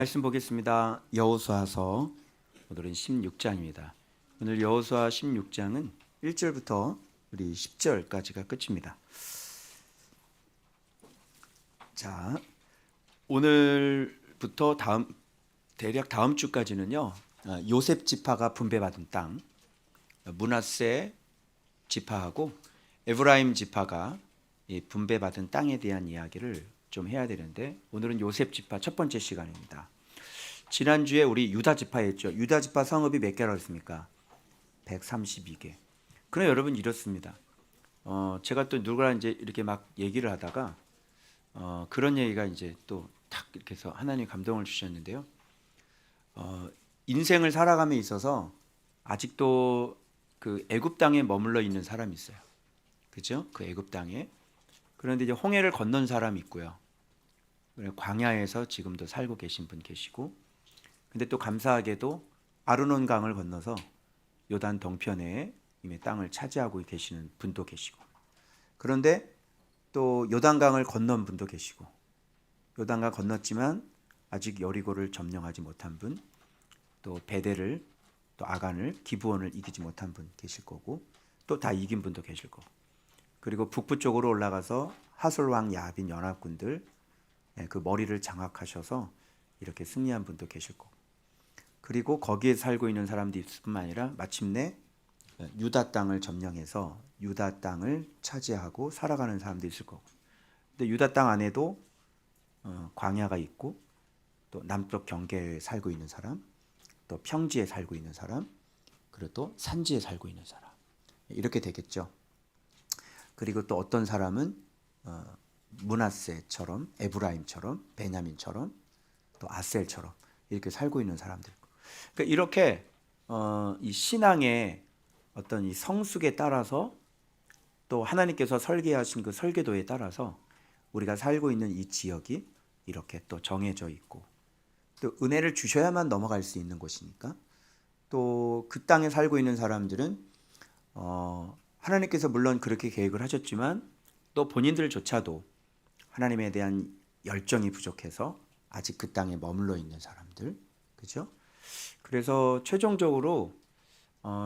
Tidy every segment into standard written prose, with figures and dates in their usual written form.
말씀 보겠습니다. 여호수아서 오늘은 16장입니다. 오늘 여호수아 16장은 1절부터 우리 10절까지가 끝입니다. 자, 오늘부터 대략 다음 주까지는요. 요셉 지파가 분배받은 땅, 므낫세 지파하고 에브라임 지파가 분배받은 땅에 대한 이야기를 좀 해야 되는데, 오늘은 요셉 지파 첫 번째 시간입니다. 지난주에 우리 유다 지파 했죠. 유다 지파 성읍이 몇 개라고 했습니까? 132개. 그럼 여러분 이렇습니다. 제가 또 누구랑 이제 이렇게 막 얘기를 하다가 그런 얘기가 이제 또 탁 이렇게 해서 하나님 감동을 주셨는데요. 인생을 살아감에 있어서 아직도 그 애굽 땅에 머물러 있는 사람이 있어요. 그죠? 그 애굽 땅에. 그런데 이제 홍해를 건넌 사람이 있고요. 광야에서 지금도 살고 계신 분 계시고, 근데 또 감사하게도 아르논 강을 건너서 요단 동편에 이미 땅을 차지하고 계시는 분도 계시고, 그런데 또 요단강을 건넌 분도 계시고, 요단강 건넜지만 아직 여리고를 점령하지 못한 분, 또 베델을, 또 아간을, 기브온을 이기지 못한 분 계실 거고, 또 다 이긴 분도 계실 거고, 그리고 북부 쪽으로 올라가서 하솔왕 야빈 연합군들 그 머리를 장악하셔서 이렇게 승리한 분도 계실 거고, 그리고 거기에 살고 있는 사람들이 있을 뿐만 아니라 마침내 유다 땅을 점령해서 유다 땅을 차지하고 살아가는 사람도 있을 거고, 근데 유다 땅 안에도 광야가 있고, 또 남쪽 경계에 살고 있는 사람, 또 평지에 살고 있는 사람, 그리고 또 산지에 살고 있는 사람, 이렇게 되겠죠. 그리고 또 어떤 사람은 므낫세처럼, 에브라임처럼, 베냐민처럼, 또 아셀처럼 이렇게 살고 있는 사람들. 그러니까 이렇게 이 신앙의 어떤 이 성숙에 따라서, 또 하나님께서 설계하신 그 설계도에 따라서 우리가 살고 있는 이 지역이 이렇게 또 정해져 있고, 또 은혜를 주셔야만 넘어갈 수 있는 곳이니까, 또 그 땅에 살고 있는 사람들은 하나님께서 물론 그렇게 계획을 하셨지만 또 본인들조차도 하나님에 대한 열정이 부족해서 아직 그 땅에 머물러 있는 사람들, 그죠? 그래서 최종적으로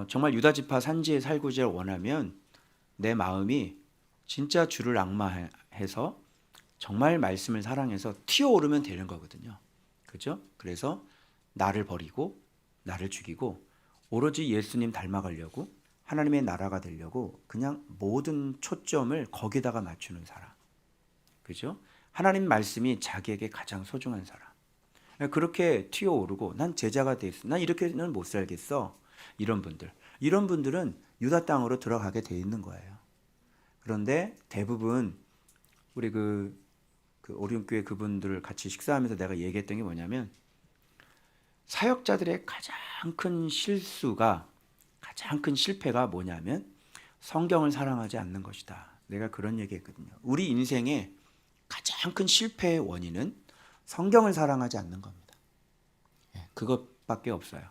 정말 유다 지파 산지에 살고자 원하면 내 마음이 진짜 주를 앙마해서 정말 말씀을 사랑해서 튀어오르면 되는 거거든요. 그죠? 그래서 나를 버리고 나를 죽이고 오로지 예수님 닮아가려고, 하나님의 나라가 되려고 그냥 모든 초점을 거기다가 맞추는 사람. 그죠? 하나님 말씀이 자기에게 가장 소중한 사람. 그렇게 튀어오르고 난 제자가 돼 있어. 난 이렇게는 못 살겠어. 이런 분들은 유다 땅으로 들어가게 돼 있는 거예요. 그런데 대부분 우리 그 오륜교회 그분들을 같이 식사하면서 내가 얘기했던 게 뭐냐면, 사역자들의 가장 큰 실수가, 가장 큰 실패가 뭐냐면 성경을 사랑하지 않는 것이다. 내가 그런 얘기했거든요. 우리 인생의 가장 큰 실패의 원인은 성경을 사랑하지 않는 겁니다. 그것밖에 없어요.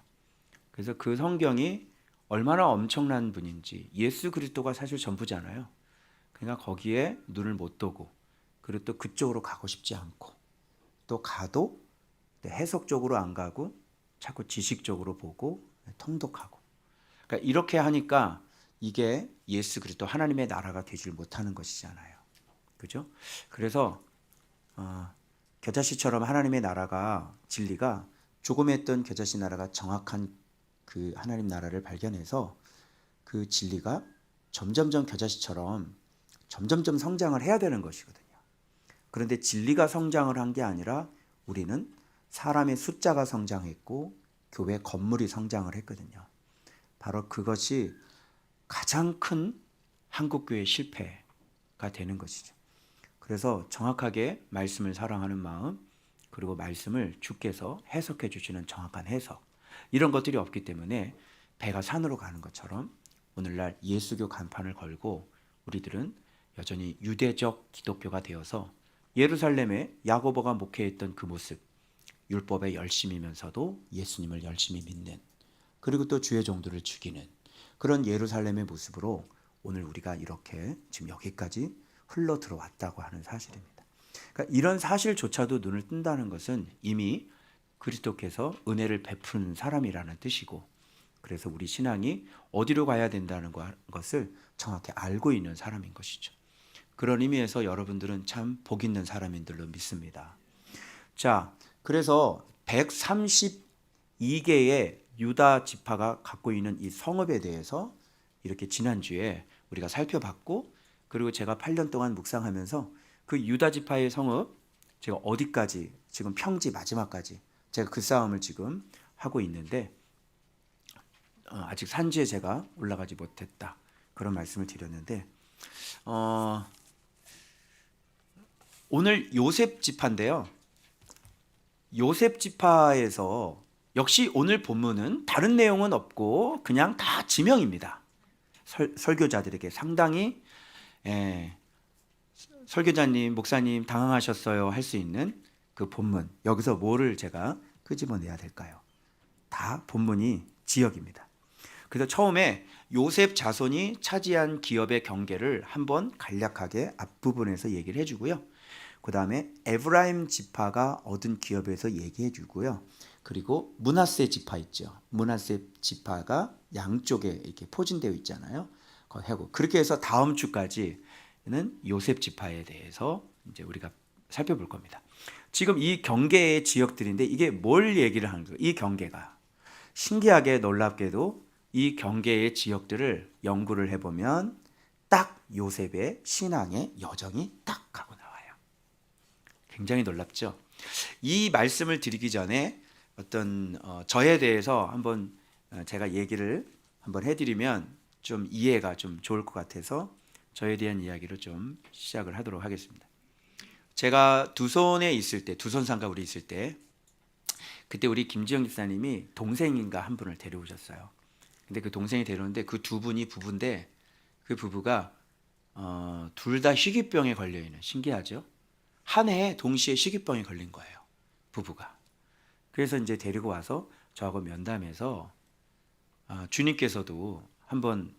그래서 그 성경이 얼마나 엄청난 분인지, 예수 그리스도가 사실 전부잖아요. 그러니까 거기에 눈을 못 뜨고, 그리고 또 그쪽으로 가고 싶지 않고, 또 가도 해석적으로 안 가고 자꾸 지식적으로 보고 통독하고, 그러니까 이렇게 하니까 이게 예수 그리스도 하나님의 나라가 되질 못하는 것이잖아요. 그죠? 그래서 겨자씨처럼 하나님의 나라가, 진리가 조그맸던 겨자씨 나라가 정확한 그 하나님 나라를 발견해서 그 진리가 점점점 겨자씨처럼 점점점 성장을 해야 되는 것이거든요. 그런데 진리가 성장을 한 게 아니라 우리는 사람의 숫자가 성장했고 교회 건물이 성장을 했거든요. 바로 그것이 가장 큰 한국교회 실패가 되는 것이죠. 그래서 정확하게 말씀을 사랑하는 마음, 그리고 말씀을 주께서 해석해 주시는 정확한 해석, 이런 것들이 없기 때문에 배가 산으로 가는 것처럼 오늘날 예수교 간판을 걸고 우리들은 여전히 유대적 기독교가 되어서 예루살렘에 야고보가 목회했던 그 모습, 율법에 열심이면서도 예수님을 열심히 믿는, 그리고 또 주의 종들을 죽이는 그런 예루살렘의 모습으로 오늘 우리가 이렇게 지금 여기까지 흘러 들어왔다고 하는 사실입니다. 그러니까 이런 사실조차도 눈을 뜬다는 것은 이미 그리스도께서 은혜를 베푸는 사람이라는 뜻이고, 그래서 우리 신앙이 어디로 가야 된다는 것을 정확히 알고 있는 사람인 것이죠. 그런 의미에서 여러분들은 참 복 있는 사람인 줄로 믿습니다. 자, 그래서 132개의 유다 지파가 갖고 있는 이 성읍에 대해서 이렇게 지난주에 우리가 살펴봤고, 그리고 제가 8년 동안 묵상하면서 그 유다 지파의 성읍, 제가 어디까지, 지금 평지 마지막까지 제가 그 싸움을 지금 하고 있는데, 아직 산지에 제가 올라가지 못했다, 그런 말씀을 드렸는데, 오늘 요셉 지파인데요. 요셉 지파에서 역시 오늘 본문은 다른 내용은 없고 그냥 다 지명입니다. 설교자들에게 상당히 설교자님, 목사님 당황하셨어요 할 수 있는 그 본문, 여기서 뭐를 제가 끄집어내야 될까요? 다 본문이 지역입니다. 그래서 처음에 요셉 자손이 차지한 기업의 경계를 한번 간략하게 앞부분에서 얘기를 해주고요. 그 다음에 에브라임 지파가 얻은 기업에서 얘기해 주고요. 그리고 므낫세 지파 있죠. 므낫세 지파가 양쪽에 이렇게 포진되어 있잖아요. 하고 그렇게 해서 다음 주까지는 요셉 지파에 대해서 이제 우리가 살펴볼 겁니다. 지금 이 경계의 지역들인데 이게 뭘 얘기를 하는 거예요? 이 경계가 신기하게 놀랍게도 이 경계의 지역들을 연구를 해보면 딱 요셉의 신앙의 여정이 딱 하고 나와요. 굉장히 놀랍죠. 이 말씀을 드리기 전에 어떤 저에 대해서 한번 제가 얘기를 한번 해드리면 좀 이해가 좀 좋을 것 같아서 저에 대한 이야기로 좀 시작을 하도록 하겠습니다. 제가 두손에 있을 때, 두손상가 우리 있을 때, 그때 우리 김지영 집사님이 동생인가 한 분을 데려오셨어요. 근데 그 동생이 데려오는데 그 두 분이 부부인데, 그 부부가 둘 다 희귀병에 걸려 있는, 신기하죠? 한 해에 동시에 희귀병에 걸린 거예요, 부부가. 그래서 이제 데리고 와서 저하고 면담해서 주님께서도 한번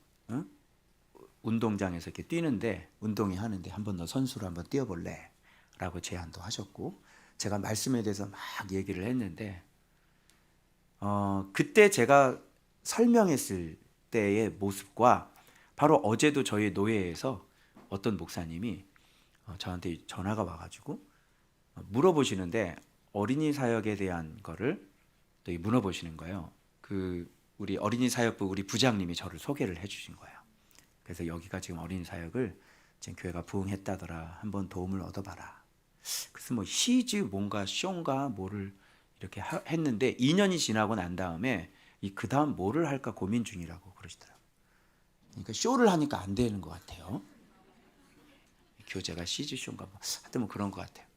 운동장에서 이렇게 뛰는데, 운동회 하는데 한번 너 선수로 한번 뛰어볼래? 라고 제안도 하셨고, 제가 말씀에 대해서 막 얘기를 했는데, 그때 제가 설명했을 때의 모습과 바로 어제도 저희 노예에서 어떤 목사님이 저한테 전화가 와가지고 물어보시는데, 어린이 사역에 대한 거를 또 물어보시는 거예요. 그 우리 어린이 사역부 우리 부장님이 저를 소개를 해주신 거예요. 그래서 여기가 지금 어린이 사역을 지금 교회가 부흥했다더라, 한번 도움을 얻어봐라. 그래서 뭐 시즈 뭔가 쇼인가 뭐를 이렇게 했는데 2년이 지나고 난 다음에 그 다음 뭐를 할까 고민 중이라고 그러시더라고요. 그러니까 쇼를 하니까 안 되는 것 같아요. 교재가 시즈쇼인가 뭐 하여튼 뭐 그런 것 같아요.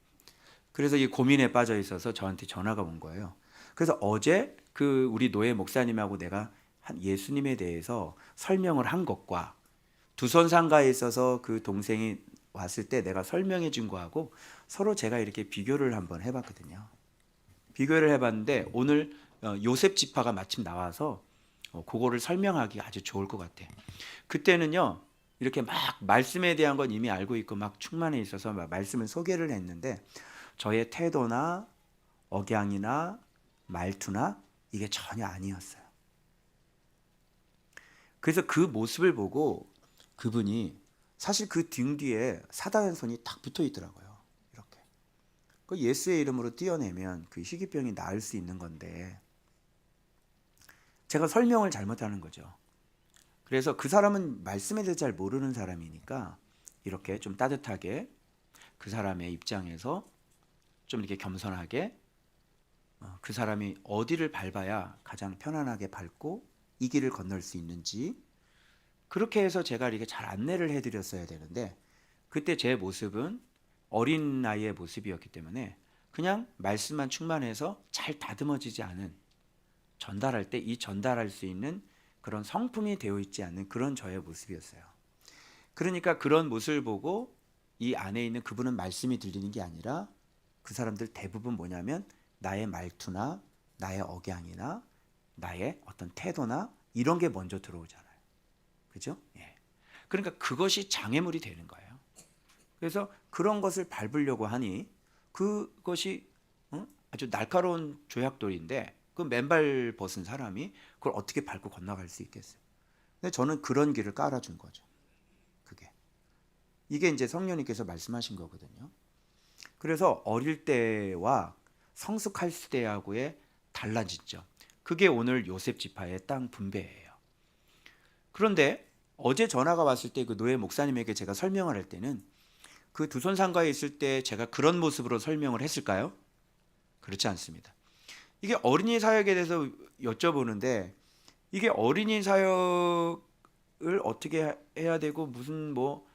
그래서 이 고민에 빠져 있어서 저한테 전화가 온 거예요. 그래서 어제 그 우리 노예 목사님하고 내가 한 예수님에 대해서 설명을 한 것과 두손상가에 있어서 그 동생이 왔을 때 내가 설명해 준 거하고 서로 제가 이렇게 비교를 한번 해봤거든요. 비교를 해봤는데 오늘 요셉 지파가 마침 나와서 그거를 설명하기 아주 좋을 것 같아요. 그때는요, 이렇게 막 말씀에 대한 건 이미 알고 있고 막 충만해 있어서 막 말씀을 소개를 했는데 저의 태도나 억양이나 말투나 이게 전혀 아니었어요. 그래서 그 모습을 보고 그분이 사실 그 등 뒤에 사단의 손이 탁 붙어 있더라고요. 이렇게. 그 예수의 이름으로 뛰어내면 그 희귀병이 나을 수 있는 건데 제가 설명을 잘못하는 거죠. 그래서 그 사람은 말씀에 대해 잘 모르는 사람이니까 이렇게 좀 따뜻하게 그 사람의 입장에서 좀 이렇게 겸손하게 그 사람이 어디를 밟아야 가장 편안하게 밟고 이 길을 건널 수 있는지 그렇게 해서 제가 이렇게 잘 안내를 해드렸어야 되는데 그때 제 모습은 어린 나이의 모습이었기 때문에 그냥 말씀만 충만해서 잘 다듬어지지 않은, 전달할 때 이 전달할 수 있는 그런 성품이 되어 있지 않는 그런 저의 모습이었어요. 그러니까 그런 모습을 보고 이 안에 있는 그분은 말씀이 들리는 게 아니라 그 사람들 대부분 뭐냐면 나의 말투나 나의 억양이나 나의 어떤 태도나 이런 게 먼저 들어오잖아요. 그죠? 예. 그러니까 그것이 장애물이 되는 거예요. 그래서 그런 것을 밟으려고 하니 그것이 아주 날카로운 조약돌인데 그 맨발 벗은 사람이 그걸 어떻게 밟고 건너갈 수 있겠어요? 근데 저는 그런 길을 깔아준 거죠. 그게 이게 이제 성령님께서 말씀하신 거거든요. 그래서 어릴 때와 성숙할 때하고의 달라진 점, 그게 오늘 요셉 지파의 땅 분배예요. 그런데 어제 전화가 왔을 때 그 노예 목사님에게 제가 설명을 할 때는 그 두 손 상가에 있을 때 제가 그런 모습으로 설명을 했을까요? 그렇지 않습니다. 이게 어린이 사역에 대해서 여쭤보는데 이게 어린이 사역을 어떻게 해야 되고 무슨 뭐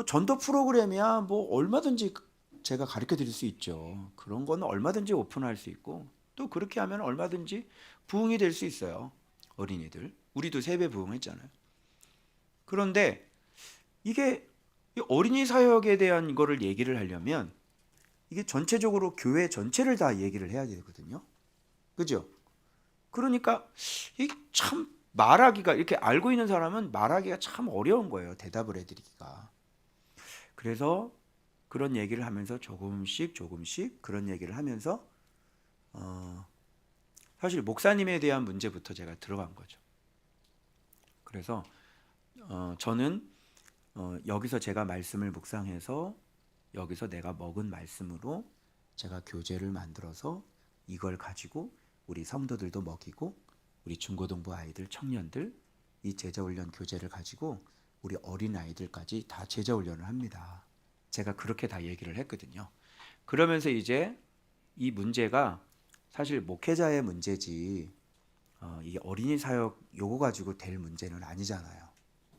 전도 프로그램이야 뭐 얼마든지 제가 가르쳐 드릴 수 있죠. 그런 거는 얼마든지 오픈할 수 있고 또 그렇게 하면 얼마든지 부흥이 될 수 있어요. 어린이들. 우리도 세배 부흥했잖아요. 그런데 이게 이 어린이 사역에 대한 거를 얘기를 하려면 이게 전체적으로 교회 전체를 다 얘기를 해야 되거든요. 그죠? 그러니까 이게 참 말하기가 이렇게 알고 있는 사람은 말하기가 참 어려운 거예요. 대답을 해드리기가. 그래서 그런 얘기를 하면서 조금씩 그런 얘기를 하면서 사실 목사님에 대한 문제부터 제가 들어간 거죠. 그래서 저는 여기서 제가 말씀을 묵상해서 여기서 내가 먹은 말씀으로 제가 교재를 만들어서 이걸 가지고 우리 성도들도 먹이고 우리 중고등부 아이들, 청년들 이 제자훈련 교재를 가지고 우리 어린 아이들까지 다 제자훈련을 합니다. 제가 그렇게 다 얘기를 했거든요. 그러면서 이제 이 문제가 사실 목회자의 문제지 이게 어린이 사역 요거 가지고 될 문제는 아니잖아요.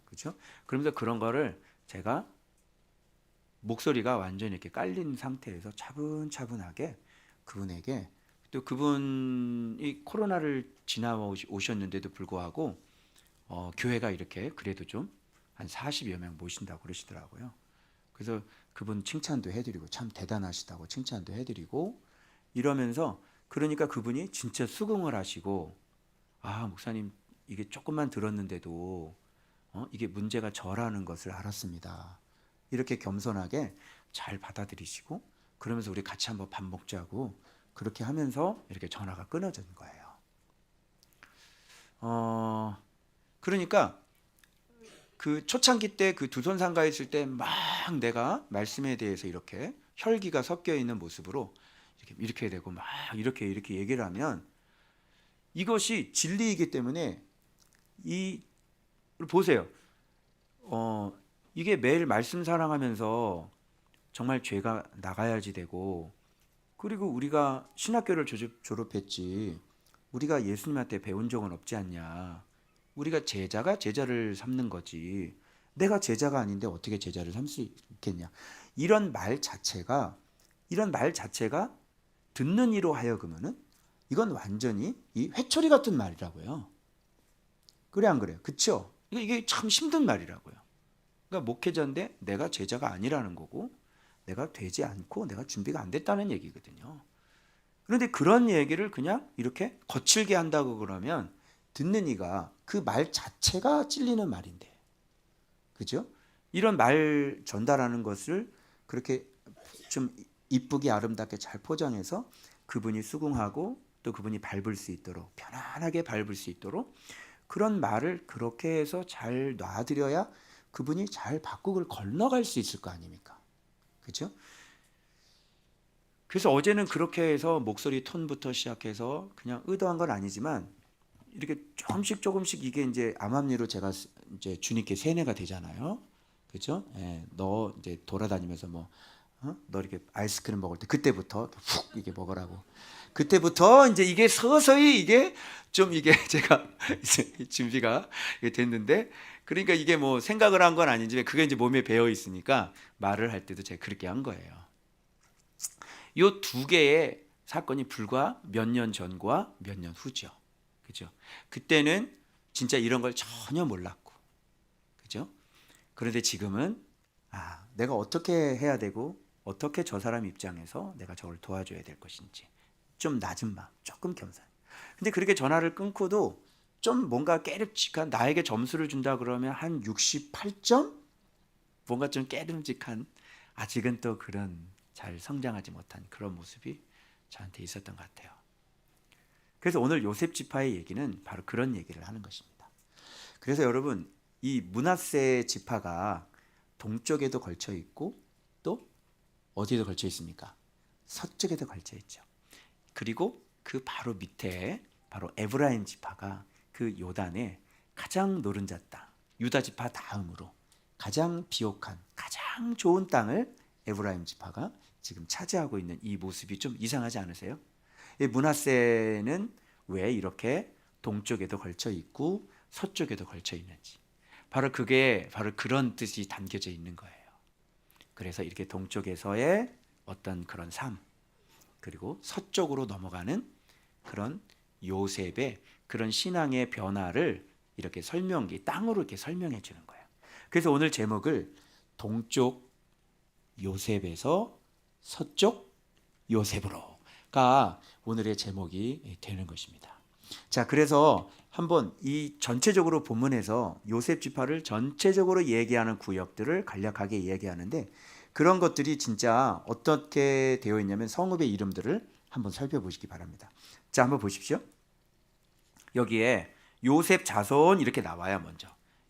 그렇죠? 그러면서 그런 거를 제가 목소리가 완전히 이렇게 깔린 상태에서 차분차분하게 그분에게 또 그분이 코로나를 지나오셨는데도 불구하고 교회가 이렇게 그래도 좀 한 40여 명 모신다고 그러시더라고요. 그래서 그분 칭찬도 해드리고 참 대단하시다고 칭찬도 해드리고 이러면서 그러니까 그분이 진짜 수긍을 하시고 아 목사님 이게 조금만 들었는데도 이게 문제가 저라는 것을 알았습니다. 이렇게 겸손하게 잘 받아들이시고 그러면서 우리 같이 한번 밥 먹자고 그렇게 하면서 이렇게 전화가 끊어진 거예요. 그러니까 그 초창기 때 그 두 손 상가에 있을 때 막 내가 말씀에 대해서 이렇게 혈기가 섞여 있는 모습으로 이렇게 되고 막 이렇게 얘기를 하면 이것이 진리이기 때문에 이 보세요. 이게 매일 말씀 사랑하면서 정말 죄가 나가야지 되고 그리고 우리가 신학교를 졸업했지 우리가 예수님한테 배운 적은 없지 않냐. 우리가 제자가 제자를 삼는 거지 내가 제자가 아닌데 어떻게 제자를 삼을 수 있겠냐. 이런 말 자체가 듣는 이로 하여금은 이건 완전히 이 회초리 같은 말이라고요. 그래 안 그래요? 그쵸? 이게 참 힘든 말이라고요. 그러니까 목회자인데 내가 제자가 아니라는 거고 내가 되지 않고 내가 준비가 안 됐다는 얘기거든요. 그런데 그런 얘기를 그냥 이렇게 거칠게 한다고 그러면 듣는 이가 그 말 자체가 찔리는 말인데 그죠? 이런 말 전달하는 것을 그렇게 좀 이쁘게 아름답게 잘 포장해서 그분이 수긍하고 또 그분이 밟을 수 있도록 편안하게 밟을 수 있도록 그런 말을 그렇게 해서 잘 놔드려야 그분이 잘 바꾸고 건너갈 수 있을 거 아닙니까? 그렇죠? 그래서 어제는 그렇게 해서 목소리 톤부터 시작해서 그냥 의도한 건 아니지만 이렇게 조금씩 이게 이제 암암리로 제가 이제 주님께 세뇌가 되잖아요. 그렇죠? 예, 너 이제 돌아다니면서 너 이렇게 아이스크림 먹을 때 그때부터 훅 이게 먹으라고. 그때부터 이제 이게 서서히 이게 좀 이게 제가 이제 준비가 됐는데 그러니까 이게 뭐 생각을 한 건 아닌지 그게 이제 몸에 배어 있으니까 말을 할 때도 제가 그렇게 한 거예요. 요 두 개의 사건이 불과 몇 년 전과 몇 년 후죠. 그죠? 그때는 진짜 이런 걸 전혀 몰랐고. 그죠? 그런데 지금은 내가 어떻게 해야 되고 어떻게 저 사람 입장에서 내가 저걸 도와줘야 될 것인지 좀 낮은 마음, 조금 겸손. 근데 그렇게 전화를 끊고도 좀 뭔가 깨름직한 나에게 점수를 준다 그러면 한 68점? 뭔가 좀 깨름직한 아직은 또 그런 잘 성장하지 못한 그런 모습이 저한테 있었던 것 같아요. 그래서 오늘 요셉 지파의 얘기는 바로 그런 얘기를 하는 것입니다. 그래서 여러분, 이 므낫세 지파가 동쪽에도 걸쳐 있고 또 어디에도 걸쳐 있습니까? 서쪽에도 걸쳐 있죠. 그리고 그 바로 밑에 바로 에브라임 지파가 그 요단의 가장 노른자 땅, 유다 지파 다음으로 가장 비옥한, 가장 좋은 땅을 에브라임 지파가 지금 차지하고 있는 이 모습이 좀 이상하지 않으세요? 이 므낫세는 왜 이렇게 동쪽에도 걸쳐 있고 서쪽에도 걸쳐 있는지, 바로 그게 바로 그런 뜻이 담겨져 있는 거예요. 그래서 이렇게 동쪽에서의 어떤 그런 삶, 그리고 서쪽으로 넘어가는 그런 요셉의 그런 신앙의 변화를 이렇게 이 땅으로 이렇게 설명해 주는 거예요. 그래서 오늘 제목을 동쪽 요셉에서 서쪽 요셉으로가 오늘의 제목이 되는 것입니다. 자, 그래서 한번 이 전체적으로 본문에서 요셉 지파를 전체적으로 얘기하는 구역들을 간략하게 얘기하는데, 그런 것들이 진짜 어떻게 되어 있냐면 성읍의 이름들을 한번 살펴보시기 바랍니다. 자, 한번 보십시오. 여기에 요셉 자손 이렇게 나와야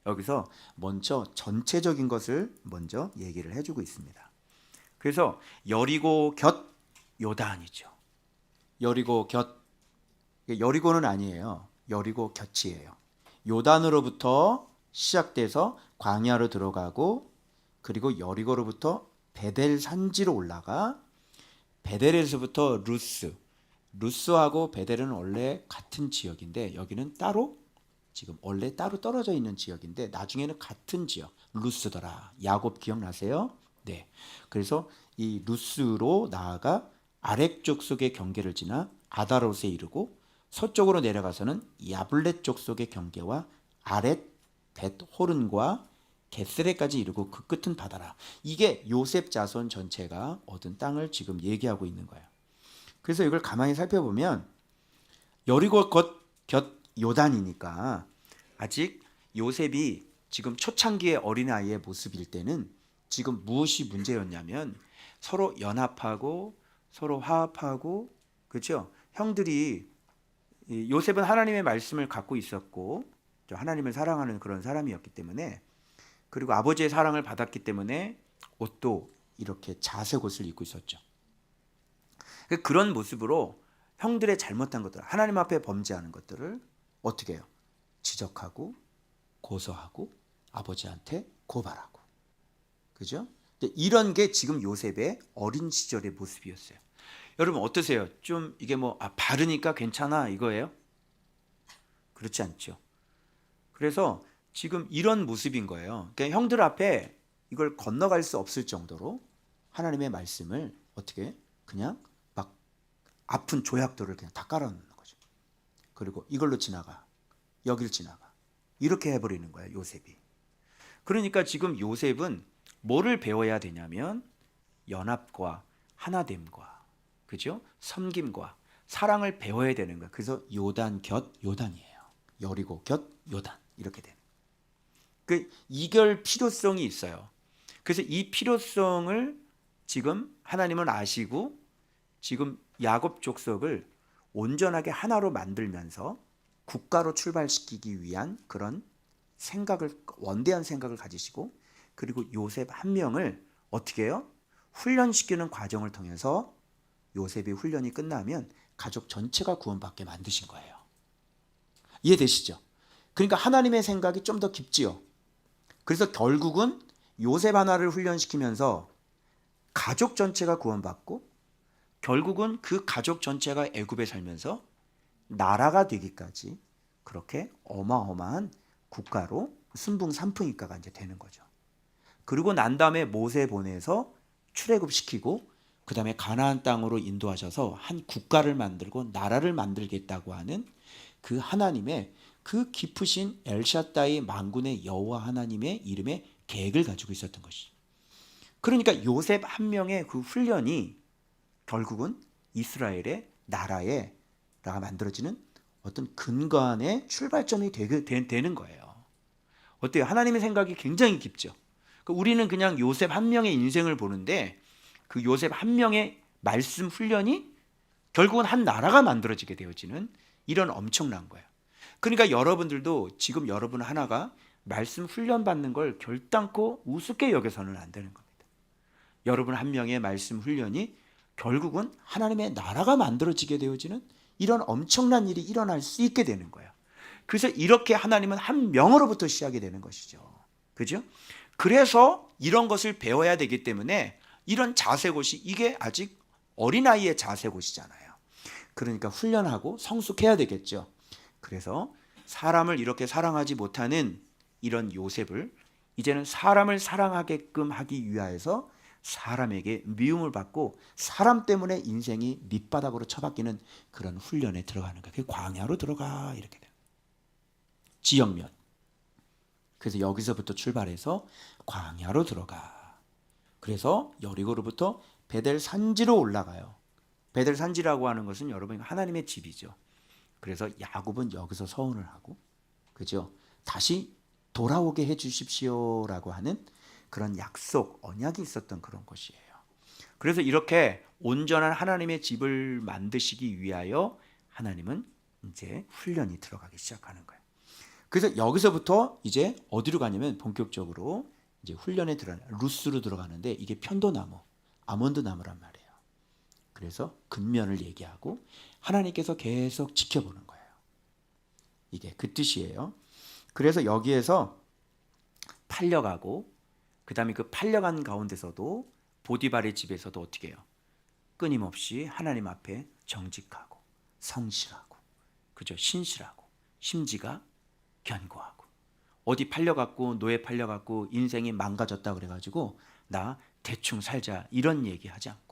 여기서 먼저 전체적인 것을 먼저 얘기를 해주고 있습니다. 그래서 여리고 곁 요단이죠. 여리고 곁, 여리고는 아니에요. 여리고 곁이에요. 요단으로부터 시작돼서 광야로 들어가고, 그리고 여리고로부터 베델 산지로 올라가, 베델에서부터 루스하고 베델은 원래 같은 지역인데 여기는 따로, 지금 원래 따로 떨어져 있는 지역인데 나중에는 같은 지역, 루스더라. 야곱 기억나세요? 네. 그래서 이 루스로 나아가 아렉 족속의 경계를 지나 아다롯에 이르고, 서쪽으로 내려가서는 야블렛 족속의 경계와 아렛 벳호른과 겟세레까지 이르고 그 끝은 바다라. 이게 요셉 자손 전체가 얻은 땅을 지금 얘기하고 있는 거예요. 그래서 이걸 가만히 살펴보면 여리고 곁 요단이니까 아직 요셉이 지금 초창기의 어린아이의 모습일 때는 지금 무엇이 문제였냐면 서로 연합하고 서로 화합하고, 그렇죠? 형들이, 요셉은 하나님의 말씀을 갖고 있었고 하나님을 사랑하는 그런 사람이었기 때문에, 그리고 아버지의 사랑을 받았기 때문에 옷도 이렇게 자색 옷을 입고 있었죠. 그런 모습으로 형들의 잘못한 것들, 하나님 앞에 범죄하는 것들을 어떻게 해요? 지적하고 고소하고 아버지한테 고발하고, 그죠? 이런 게 지금 요셉의 어린 시절의 모습이었어요. 여러분 어떠세요? 좀 이게 바르니까 괜찮아 이거예요? 그렇지 않죠. 그래서 지금 이런 모습인 거예요. 그러니까 형들 앞에 이걸 건너갈 수 없을 정도로 하나님의 말씀을 어떻게 그냥 막 아픈 조약돌을 그냥 다 깔아놓는 거죠. 그리고 이걸로 지나가, 여길 지나가, 이렇게 해버리는 거예요, 요셉이. 그러니까 지금 요셉은 뭐를 배워야 되냐면 연합과 하나됨과, 그죠? 섬김과 사랑을 배워야 되는 거예요. 그래서 요단 곁 요단이에요. 여리고 곁 요단, 이렇게 되는. 그 이결 필요성이 있어요. 그래서 이 필요성을 지금 하나님은 아시고 지금 야곱 족속을 온전하게 하나로 만들면서 국가로 출발시키기 위한 그런 생각을, 원대한 생각을 가지시고, 그리고 요셉 한 명을 어떻게 해요? 훈련시키는 과정을 통해서 요셉의 훈련이 끝나면 가족 전체가 구원받게 만드신 거예요. 이해되시죠? 그러니까 하나님의 생각이 좀 더 깊지요. 그래서 결국은 요셉 하나를 훈련시키면서 가족 전체가 구원받고, 결국은 그 가족 전체가 애굽에 살면서 나라가 되기까지 그렇게 어마어마한 국가로 순붕산풍이가가 이제 되는 거죠. 그리고 난 다음에 모세 보내서 출애굽시키고, 그 다음에 가나안 땅으로 인도하셔서 한 국가를 만들고 나라를 만들겠다고 하는 그 하나님의 그 깊으신 엘샤다이 만군의 여호와 하나님의 이름의 계획을 가지고 있었던 것이. 그러니까 요셉 한 명의 그 훈련이 결국은 이스라엘의 나라가 만들어지는 어떤 근간의 출발점이 되는 거예요. 어때요? 하나님의 생각이 굉장히 깊죠. 우리는 그냥 요셉 한 명의 인생을 보는데 그 요셉 한 명의 말씀 훈련이 결국은 한 나라가 만들어지게 되어지는 이런 엄청난 거예요. 그러니까 여러분들도 지금 여러분 하나가 말씀 훈련 받는 걸 결단코 우습게 여겨서는 안 되는 겁니다. 여러분 한 명의 말씀 훈련이 결국은 하나님의 나라가 만들어지게 되어지는 이런 엄청난 일이 일어날 수 있게 되는 거예요. 그래서 이렇게 하나님은 한 명으로부터 시작이 되는 것이죠. 그죠? 그래서 이런 것을 배워야 되기 때문에 이런 자세고시, 이게 아직 어린아이의 자세고시잖아요. 그러니까 훈련하고 성숙해야 되겠죠. 그래서 사람을 이렇게 사랑하지 못하는 이런 요셉을 이제는 사람을 사랑하게끔 하기 위하여서 사람에게 미움을 받고 사람 때문에 인생이 밑바닥으로 처박히는 그런 훈련에 들어가는 거예요. 그게 광야로 들어가 이렇게 돼요. 지역면. 그래서 여기서부터 출발해서 광야로 들어가. 그래서 여리고로부터 베델 산지로 올라가요. 베델 산지라고 하는 것은 여러분 하나님의 집이죠. 그래서 야곱은 여기서 서원을 하고, 그죠? 다시 돌아오게 해주십시오라고 하는 그런 약속, 언약이 있었던 그런 것이에요. 그래서 이렇게 온전한 하나님의 집을 만드시기 위하여 하나님은 이제 훈련이 들어가기 시작하는 거예요. 그래서 여기서부터 이제 어디로 가냐면 본격적으로 이제 훈련에 들어가는 루스로 들어가는데, 이게 편도나무, 아몬드 나무란 말이에요. 그래서 근면을 얘기하고 하나님께서 계속 지켜보는 거예요. 이게 그 뜻이에요. 그래서 여기에서 팔려가고, 그 다음에 그 팔려간 가운데서도 보디발의 집에서도 어떻게 해요? 끊임없이 하나님 앞에 정직하고 성실하고, 그죠? 신실하고 심지가 견고하고, 어디 팔려갖고 노예 팔려갖고 인생이 망가졌다 그래가지고 나 대충 살자 이런 얘기하지 않고,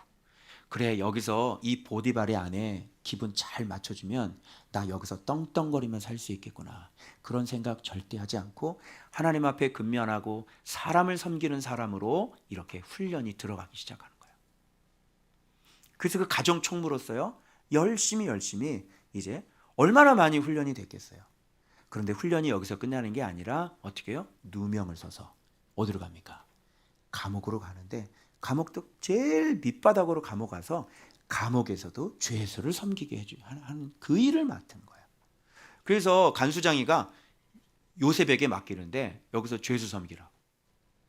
그래 여기서 이 보디발의 안에 기분 잘 맞춰주면 나 여기서 떵떵거리면 살 수 있겠구나, 그런 생각 절대 하지 않고 하나님 앞에 근면하고 사람을 섬기는 사람으로 이렇게 훈련이 들어가기 시작하는 거예요. 그래서 그 가정 총무로서요 열심히 이제 얼마나 많이 훈련이 됐겠어요. 그런데 훈련이 여기서 끝나는 게 아니라 어떻게 해요? 누명을 써서 어디로 갑니까? 감옥으로 가는데, 감옥도 제일 밑바닥으로 감옥 가서 감옥에서도 죄수를 섬기게 하는 그 일을 맡은 거예요. 그래서 간수장이가 요셉에게 맡기는데 여기서 죄수 섬기라고,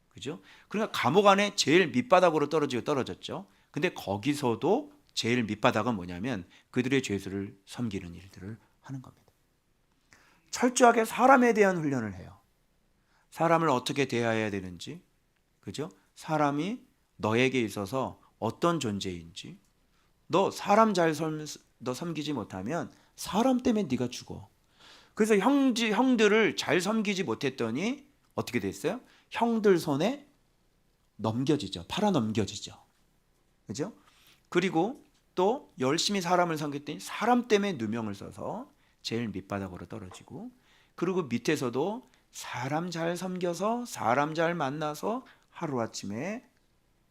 그죠? 그러니까 감옥 안에 제일 밑바닥으로 떨어졌죠. 근데 거기서도 제일 밑바닥은 뭐냐면 그들의 죄수를 섬기는 일들을 하는 겁니다. 철저하게 사람에 대한 훈련을 해요. 사람을 어떻게 대해야 되는지, 그죠? 사람이 너에게 있어서 어떤 존재인지, 너 사람 너 섬기지 못하면 사람 때문에 네가 죽어. 그래서 형들을 잘 섬기지 못했더니 어떻게 됐어요? 형들 손에 넘겨지죠. 팔아 넘겨지죠. 그죠? 그리고 또 열심히 사람을 섬겼더니 사람 때문에 누명을 써서 제일 밑바닥으로 떨어지고, 그리고 밑에서도 사람 잘 섬겨서 사람 잘 만나서 하루아침에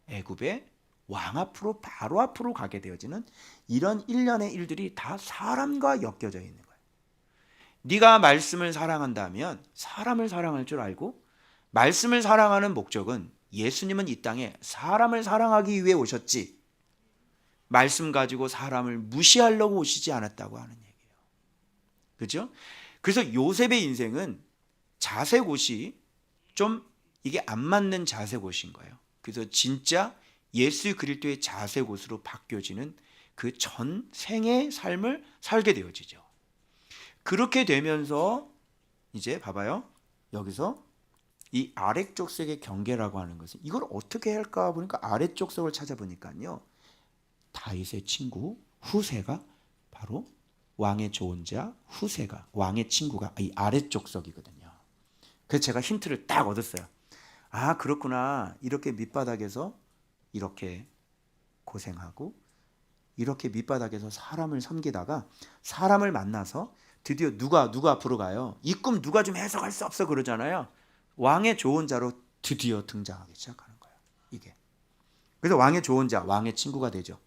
애굽의 왕 앞으로 바로 앞으로 가게 되어지는 이런 일련의 일들이 다 사람과 엮여져 있는 거예요. 네가 말씀을 사랑한다면 사람을 사랑할 줄 알고, 말씀을 사랑하는 목적은 예수님은 이 땅에 사람을 사랑하기 위해 오셨지 말씀 가지고 사람을 무시하려고 오시지 않았다고 하는 얘기예요. 그렇죠? 그래서 요셉의 인생은 자세곳이 좀 이게 안 맞는 자세곳인 거예요. 그래서 진짜 예수 그리스도의 자세곳으로 바뀌어지는 그 전생의 삶을 살게 되어지죠. 그렇게 되면서 이제 봐봐요. 여기서 이 아래쪽 색의 경계라고 하는 것은 이걸 어떻게 할까 보니까 아래쪽 색을 찾아보니까요, 다윗의 친구 후세가 바로 왕의 좋은 자 후세가, 왕의 친구가 이 아래쪽 석이거든요. 그래서 제가 힌트를 딱 얻었어요. 아 그렇구나, 이렇게 밑바닥에서 이렇게 고생하고 이렇게 밑바닥에서 사람을 섬기다가 사람을 만나서 드디어 누가 앞으로 가요? 이 꿈 누가 좀 해석할 수 없어 그러잖아요. 왕의 좋은 자로 드디어 등장하기 시작하는 거예요. 이게. 그래서 왕의 좋은 자, 왕의 친구가 되죠.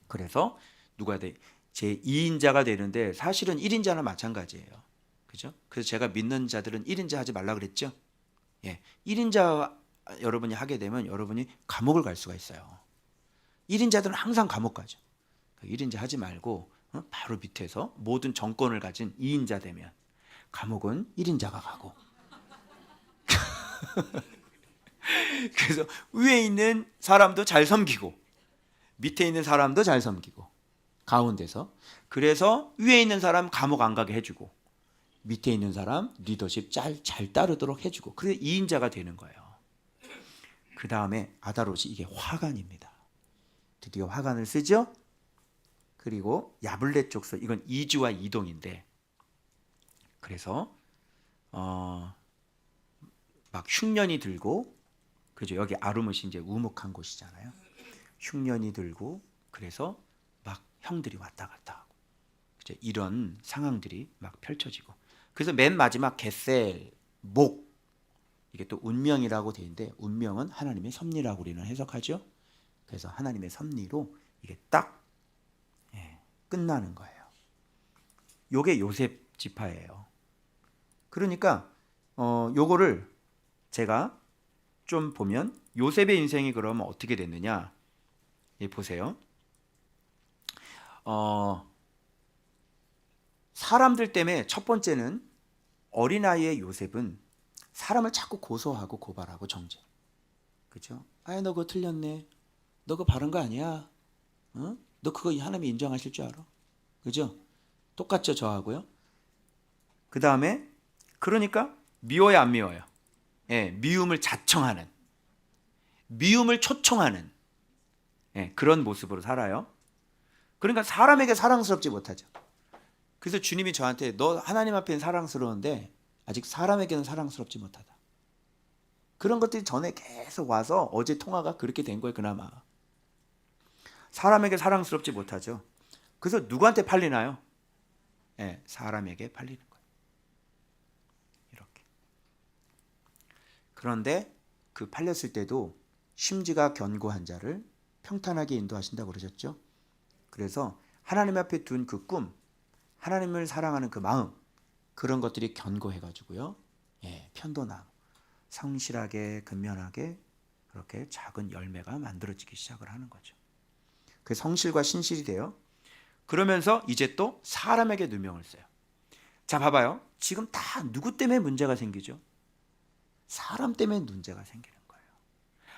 그래서 누가 돼? 제 2인자가 되는데 사실은 1인자나 마찬가지예요. 그죠? 그래서 제가 믿는 자들은 1인자 하지 말라 그랬죠? 예. 1인자 여러분이 하게 되면 여러분이 감옥을 갈 수가 있어요. 1인자들은 항상 감옥 가죠. 1인자 하지 말고 바로 밑에서 모든 정권을 가진 2인자 되면 감옥은 1인자가 가고 그래서 위에 있는 사람도 잘 섬기고 밑에 있는 사람도 잘 섬기고 가운데서 그래서 위에 있는 사람 감옥 안 가게 해주고 밑에 있는 사람 리더십 잘 따르도록 해주고 그래서 2인자가 되는 거예요. 그 다음에 아다롯이 이게 화관입니다. 드디어 화관을 쓰죠. 그리고 야블렛 족속 이건 이주와 이동인데 그래서 막 흉년이 들고 그죠. 여기 아르뭇이 이제 우묵한 곳이잖아요. 흉년이 들고 그래서 막 형들이 왔다 갔다 하고 그죠. 이런 상황들이 막 펼쳐지고 그래서 맨 마지막 겟셀 목 이게 또 운명이라고 되어 있는데 운명은 하나님의 섭리라고 우리는 해석하죠. 그래서 하나님의 섭리로 이게 딱 끝나는 거예요. 요게 요셉 지파예요. 그러니까 요거를 제가 좀 보면 요셉의 인생이 그러면 어떻게 됐느냐 보세요. 사람들 때문에 첫 번째는 어린아이의 요셉은 사람을 자꾸 고소하고 고발하고 정죄. 그죠? 아이 너 그거 틀렸네. 너 그거 바른 거 아니야. 너 그거 하나님이 인정하실 줄 알아. 그죠? 똑같죠 저하고요. 그 다음에 그러니까 미워요 안 미워요? 예, 미움을 자청하는 미움을 초청하는 그런 모습으로 살아요. 그러니까 사람에게 사랑스럽지 못하죠. 그래서 주님이 저한테 너 하나님 앞에는 사랑스러운데 아직 사람에게는 사랑스럽지 못하다. 그런 것들이 전에 계속 와서 어제 통화가 그렇게 된 거예요. 그나마 사람에게 사랑스럽지 못하죠. 그래서 누구한테 팔리나요? 사람에게 팔리는 거예요. 이렇게. 그런데 그 팔렸을 때도 심지가 견고한 자를 평탄하게 인도하신다고 그러셨죠. 그래서 하나님 앞에 둔 그 꿈, 하나님을 사랑하는 그 마음 그런 것들이 견고해가지고요. 편도나무 성실하게 근면하게 그렇게 작은 열매가 만들어지기 시작을 하는 거죠. 그 성실과 신실이 돼요. 그러면서 이제 또 사람에게 누명을 써요. 자 봐봐요. 지금 다 누구 때문에 문제가 생기죠? 사람 때문에 문제가 생기는 거예요.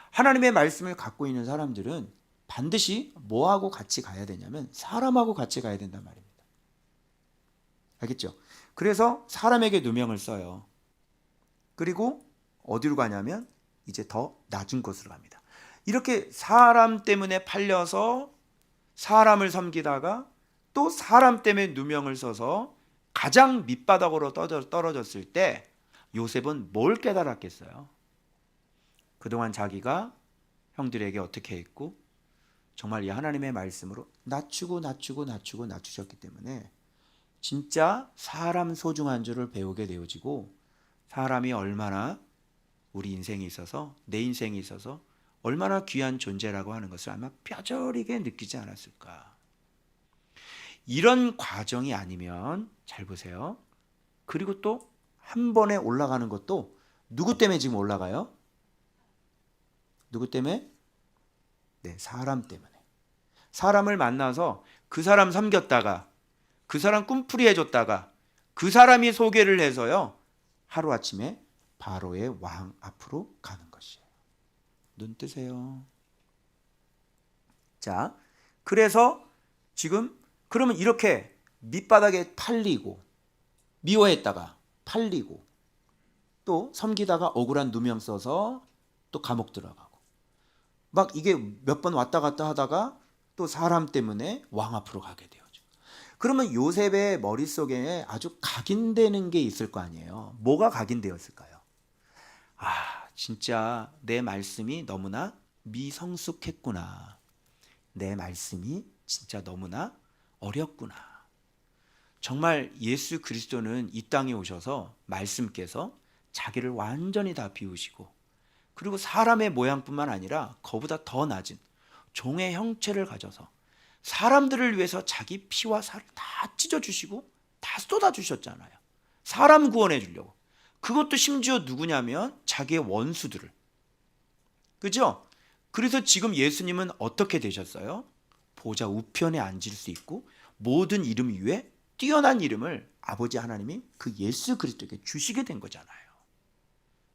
하나님의 말씀을 갖고 있는 사람들은 반드시 뭐하고 같이 가야 되냐면 사람하고 같이 가야 된단 말입니다. 알겠죠? 그래서 사람에게 누명을 써요. 그리고 어디로 가냐면 이제 더 낮은 곳으로 갑니다. 이렇게 사람 때문에 팔려서 사람을 섬기다가 또 사람 때문에 누명을 써서 가장 밑바닥으로 떨어졌을 때 요셉은 뭘 깨달았겠어요? 그동안 자기가 형들에게 어떻게 했고 정말 이 하나님의 말씀으로 낮추셨기 때문에 진짜 사람 소중한 줄을 배우게 되어지고 사람이 얼마나 우리 인생에 있어서 내 인생에 있어서 얼마나 귀한 존재라고 하는 것을 아마 뼈저리게 느끼지 않았을까. 이런 과정이 아니면 잘 보세요. 그리고 또 한 번에 올라가는 것도 누구 때문에 지금 올라가요? 누구 때문에? 네, 사람 때문에. 사람을 만나서 그 사람 섬겼다가 그 사람 꿈풀이 해줬다가 그 사람이 소개를 해서요. 하루아침에 바로의 왕 앞으로 가는 것이에요. 눈 뜨세요. 자, 그래서 지금 그러면 이렇게 밑바닥에 팔리고 미워했다가 팔리고 또 섬기다가 억울한 누명 써서 또 감옥 들어가고 막 이게 몇 번 왔다 갔다 하다가 또 사람 때문에 왕 앞으로 가게 되어죠. 그러면 요셉의 머릿속에 아주 각인되는 게 있을 거 아니에요. 뭐가 각인되었을까요? 진짜 내 말씀이 너무나 미성숙했구나. 내 말씀이 진짜 너무나 어렵구나. 정말 예수 그리스도는 이 땅에 오셔서 말씀께서 자기를 완전히 다 비우시고 그리고 사람의 모양뿐만 아니라 그보다 더 낮은 종의 형체를 가져서 사람들을 위해서 자기 피와 살을 다 찢어주시고 다 쏟아주셨잖아요. 사람 구원해 주려고. 그것도 심지어 누구냐면 자기의 원수들을. 그죠? 그래서 지금 예수님은 어떻게 되셨어요? 보좌 우편에 앉을 수 있고 모든 이름 위에 뛰어난 이름을 아버지 하나님이 그 예수 그리스도에게 주시게 된 거잖아요.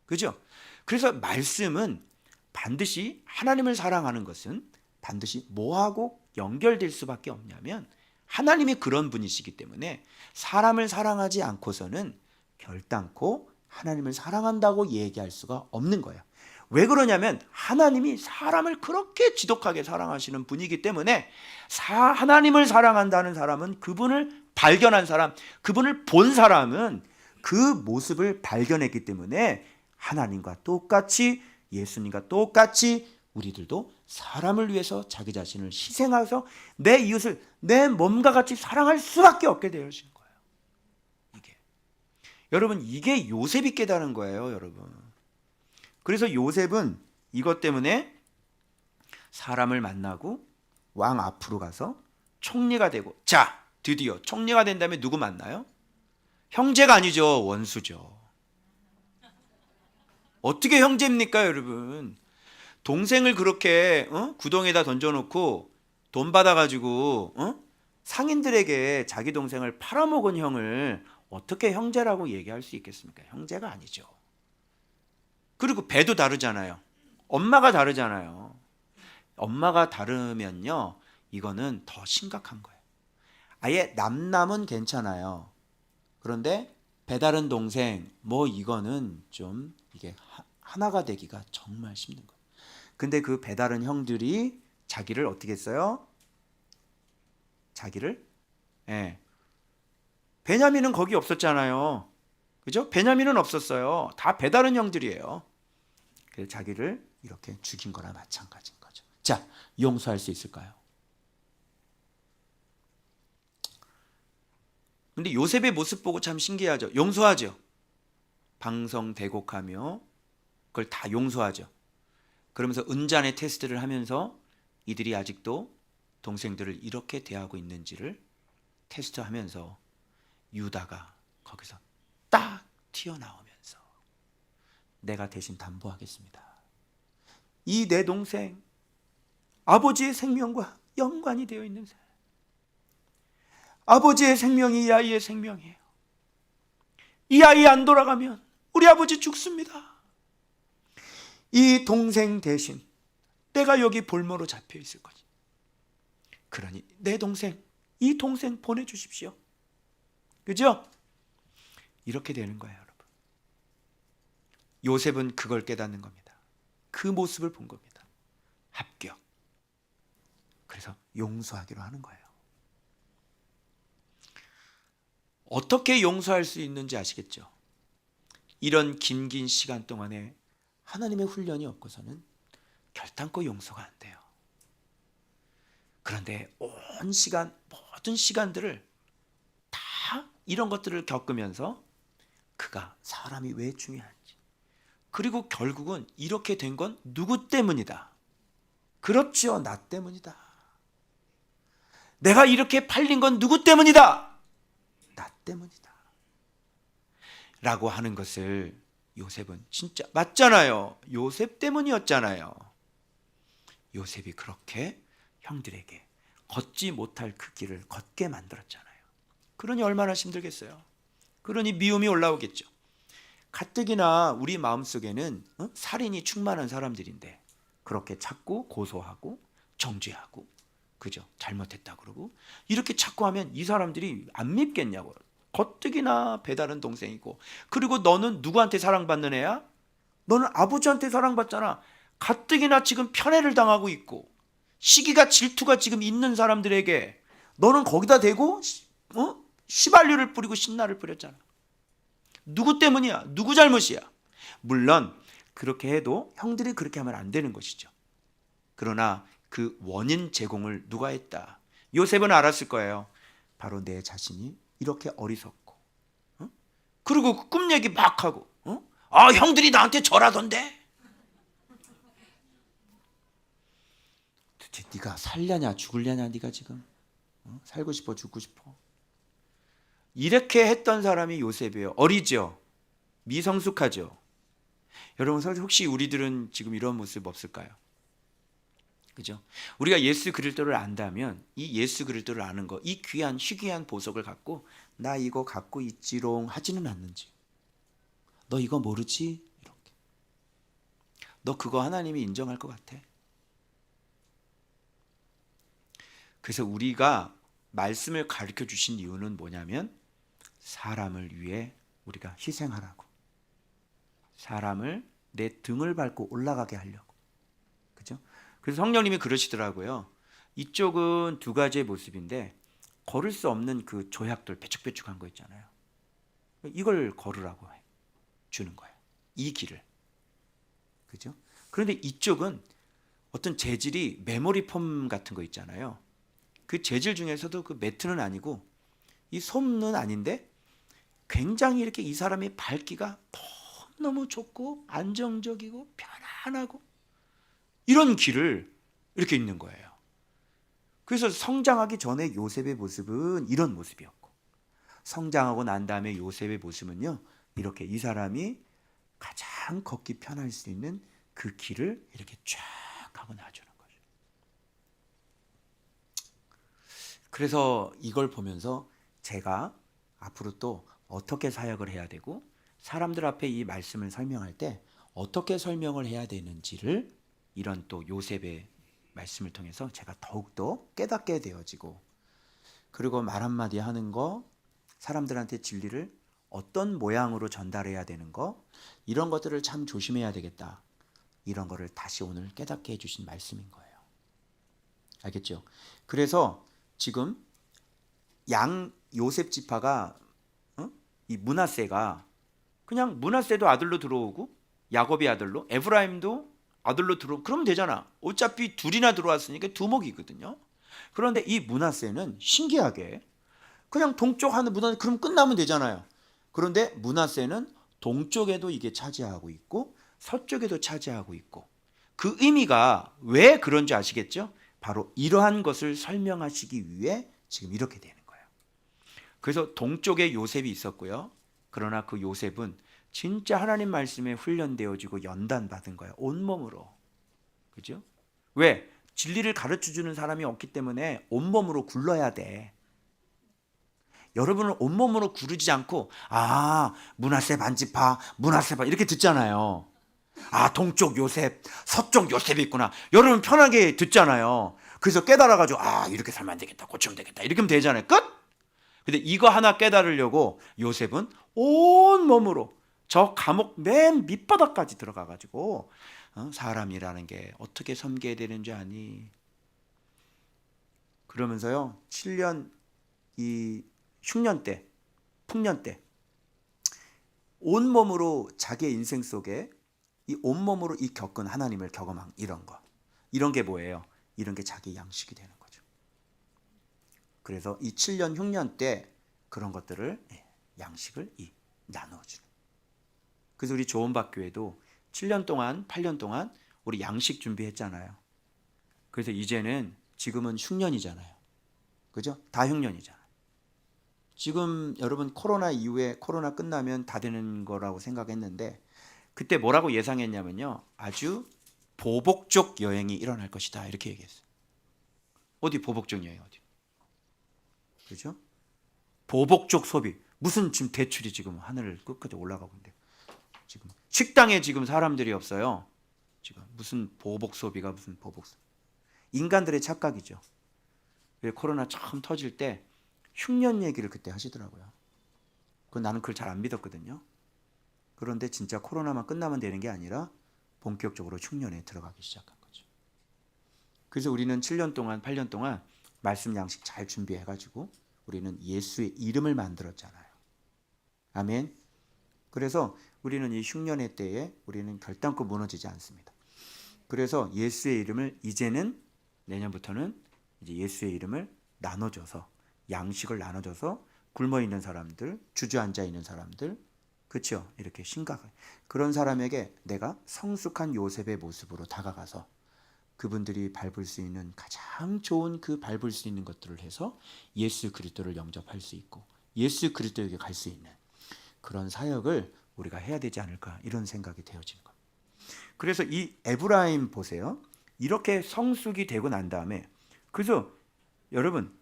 그죠? 그래서 말씀은 반드시 하나님을 사랑하는 것은 반드시 뭐하고 연결될 수밖에 없냐면 하나님이 그런 분이시기 때문에 사람을 사랑하지 않고서는 결단코 하나님을 사랑한다고 얘기할 수가 없는 거예요. 왜 그러냐면 하나님이 사람을 그렇게 지독하게 사랑하시는 분이기 때문에 하나님을 사랑한다는 사람은 그분을 발견한 사람, 그분을 본 사람은 그 모습을 발견했기 때문에 하나님과 똑같이 예수님과 똑같이 우리들도 사람을 위해서 자기 자신을 희생해서 내 이웃을 내 몸과 같이 사랑할 수밖에 없게 되어진 거예요. 여러분 이게 요셉이 깨달은 거예요, 여러분. 그래서 요셉은 이것 때문에 사람을 만나고 왕 앞으로 가서 총리가 되고, 자 드디어 총리가 된 다음에 누구 만나요? 형제가 아니죠, 원수죠. 어떻게 형제입니까, 여러분? 동생을 그렇게 구덩이에다 던져놓고 돈 받아가지고 상인들에게 자기 동생을 팔아먹은 형을 어떻게 형제라고 얘기할 수 있겠습니까? 형제가 아니죠. 그리고 배도 다르잖아요. 엄마가 다르잖아요. 엄마가 다르면요, 이거는 더 심각한 거예요. 아예 남남은 괜찮아요. 그런데 배다른 동생 이거는 좀 이게 하나가 되기가 정말 힘든 거예요. 근데 그 배다른 형들이 자기를 어떻게 했어요? 자기를 베냐민은 거기 없었잖아요. 그죠? 베냐민은 없었어요. 다 배다른 형들이에요. 그래서 자기를 이렇게 죽인 거나 마찬가지인 거죠. 자, 용서할 수 있을까요? 근데 요셉의 모습 보고 참 신기하죠. 용서하죠. 방성대곡하며 그걸 다 용서하죠. 그러면서 은잔의 테스트를 하면서 이들이 아직도 동생들을 이렇게 대하고 있는지를 테스트하면서 유다가 거기서 딱 튀어나오면서 내가 대신 담보하겠습니다. 이 내 동생 아버지의 생명과 연관이 되어 있는 사람. 아버지의 생명이 이 아이의 생명이에요. 이 아이 안 돌아가면 우리 아버지 죽습니다. 이 동생 대신 내가 여기 볼모로 잡혀 있을 거지. 그러니 내 동생, 이 동생 보내주십시오. 그죠? 이렇게 되는 거예요, 여러분. 요셉은 그걸 깨닫는 겁니다. 그 모습을 본 겁니다. 합격. 그래서 용서하기로 하는 거예요. 어떻게 용서할 수 있는지 아시겠죠? 이런 긴 시간 동안에 하나님의 훈련이 없고서는 결단코 용서가 안 돼요. 그런데 온 시간, 모든 시간들을 다 이런 것들을 겪으면서 그가 사람이 왜 중요한지, 그리고 결국은 이렇게 된 건 누구 때문이다. 그렇지요, 나 때문이다. 내가 이렇게 팔린 건 누구 때문이다. 나 때문이다. 라고 하는 것을 요셉은 진짜 맞잖아요. 요셉 때문이었잖아요. 요셉이 그렇게 형들에게 걷지 못할 그 길을 걷게 만들었잖아요. 그러니 얼마나 힘들겠어요. 그러니 미움이 올라오겠죠. 가뜩이나 우리 마음속에는 살인이 충만한 사람들인데 그렇게 자꾸 고소하고 정죄하고, 그죠? 잘못했다 그러고 이렇게 자꾸 하면 이 사람들이 안 밉겠냐고. 가뜩이나 배다른 동생이고, 그리고 너는 누구한테 사랑받는 애야? 너는 아버지한테 사랑받잖아. 가뜩이나 지금 편애를 당하고 있고 시기가 질투가 지금 있는 사람들에게 너는 거기다 대고 휘발유를 뿌리고 신나를 뿌렸잖아. 누구 때문이야? 누구 잘못이야? 물론 그렇게 해도 형들이 그렇게 하면 안 되는 것이죠. 그러나 그 원인 제공을 누가 했다? 요셉은 알았을 거예요. 바로 내 자신이 이렇게 어리석고, 그리고 꿈 얘기 막 하고, 형들이 나한테 절하던데. 도대체 네가 살려냐 죽으려냐? 네가 지금 살고 싶어 죽고 싶어? 이렇게 했던 사람이 요셉이에요. 어리죠? 미성숙하죠? 여러분 혹시 우리들은 지금 이런 모습 없을까요? 그죠? 우리가 예수 그리스도를 안다면 이 예수 그리스도를 아는 거, 이 귀한 희귀한 보석을 갖고 나 이거 갖고 있지롱 하지는 않는지. 너 이거 모르지? 이렇게. 너 그거 하나님이 인정할 것 같아. 그래서 우리가 말씀을 가르쳐 주신 이유는 뭐냐면 사람을 위해 우리가 희생하라고. 사람을 내 등을 밟고 올라가게 하려고. 그죠? 그래서 성령님이 그러시더라고요. 이쪽은 두 가지의 모습인데 걸을 수 없는 그 조약돌 배쭉배쭉한 거 있잖아요. 이걸 걸으라고 주는 거예요. 이 길을. 그죠? 그런데 이쪽은 어떤 재질이 메모리 폼 같은 거 있잖아요. 그 재질 중에서도 그 매트는 아니고 이 솜은 아닌데 굉장히 이렇게 이 사람의 밟기가 너무 좋고 안정적이고 편안하고 이런 길을 이렇게 있는 거예요. 그래서 성장하기 전에 요셉의 모습은 이런 모습이었고 성장하고 난 다음에 요셉의 모습은요 이렇게 이 사람이 가장 걷기 편할 수 있는 그 길을 이렇게 쫙 하고 놔주는 거죠. 그래서 이걸 보면서 제가 앞으로 또 어떻게 사역을 해야 되고 사람들 앞에 이 말씀을 설명할 때 어떻게 설명을 해야 되는지를 이런 또 요셉의 말씀을 통해서 제가 더욱더 깨닫게 되어지고 그리고 말 한마디 하는 거 사람들한테 진리를 어떤 모양으로 전달해야 되는 거 이런 것들을 참 조심해야 되겠다. 이런 거를 다시 오늘 깨닫게 해주신 말씀인 거예요. 알겠죠? 그래서 지금 양 요셉 지파가 이 므낫세가 그냥 므낫세도 아들로 들어오고 야곱이 아들로 에브라임도 아들로 들어오고 그러면 되잖아. 어차피 둘이나 들어왔으니까 두목이거든요. 그런데 이 므낫세는 신기하게 그냥 동쪽 하는 므낫세 그럼 끝나면 되잖아요. 그런데 므낫세는 동쪽에도 이게 차지하고 있고 서쪽에도 차지하고 있고 그 의미가 왜 그런지 아시겠죠? 바로 이러한 것을 설명하시기 위해 지금 이렇게 되는 거예요. 그래서 동쪽에 요셉이 있었고요. 그러나 그 요셉은 진짜 하나님 말씀에 훈련되어지고 연단받은 거예요. 온몸으로. 그죠? 왜? 진리를 가르쳐주는 사람이 없기 때문에 온몸으로 굴러야 돼. 여러분은 온몸으로 구르지 않고 므낫세 반지파, 므낫세 반 이렇게 듣잖아요. 동쪽 요셉, 서쪽 요셉이 있구나. 여러분 편하게 듣잖아요. 그래서 깨달아가지고 이렇게 살면 안 되겠다. 고치면 되겠다. 이렇게 하면 되잖아요. 끝! 근데 이거 하나 깨달으려고 요셉은 온몸으로 저 감옥 맨 밑바닥까지 들어가가지고 사람이라는 게 어떻게 섬겨야 되는지 아니. 그러면서요 7년 이 흉년 때 풍년 때 온몸으로 자기의 인생 속에 이 온몸으로 이 겪은 하나님을 경험한 이런 게 뭐예요? 이런 게 자기 양식이 되는 거죠. 그래서 이 7년 흉년 때 그런 것들을 양식을 나눠주는. 그래서 우리 조원박교회도 7년 동안 8년 동안 우리 양식 준비했잖아요. 그래서 이제는 지금은 흉년이잖아요. 그죠? 다 흉년이잖아요. 지금 여러분 코로나 이후에 코로나 끝나면 다 되는 거라고 생각했는데 그때 뭐라고 예상했냐면요. 아주 보복적 여행이 일어날 것이다. 이렇게 얘기했어요. 어디 보복적 여행 어디? 그죠? 보복적 소비. 무슨 지금 대출이 지금 하늘 끝까지 올라가고 있는데 지금 식당에 지금 사람들이 없어요. 지금 무슨 보복 소비가 무슨 보복 소비. 인간들의 착각이죠. 코로나 처음 터질 때 흉년 얘기를 그때 하시더라고요. 나는 그걸 잘 안 믿었거든요. 그런데 진짜 코로나만 끝나면 되는 게 아니라 본격적으로 흉년에 들어가기 시작한 거죠. 그래서 우리는 7년 동안 8년 동안 말씀 양식 잘 준비해가지고 우리는 예수의 이름을 만들었잖아요. 아멘. 그래서 우리는 이 흉년의 때에 우리는 결단코 무너지지 않습니다. 그래서 예수의 이름을 이제는 내년부터는 이제 예수의 이름을 나눠줘서 양식을 나눠줘서 굶어 있는 사람들, 주저앉아 있는 사람들, 그렇죠? 이렇게 심각한 그런 사람에게 내가 성숙한 요셉의 모습으로 다가가서 그분들이 밟을 수 있는 가장 좋은 그 밟을 수 있는 것들을 해서 예수 그리스도를 영접할 수 있고 예수 그리스도에게 갈 수 있는 그런 사역을 우리가 해야 되지 않을까 이런 생각이 되어지는 겁니다. 그래서 이 에브라임 보세요. 이렇게 성숙이 되고 난 다음에, 그래서 여러분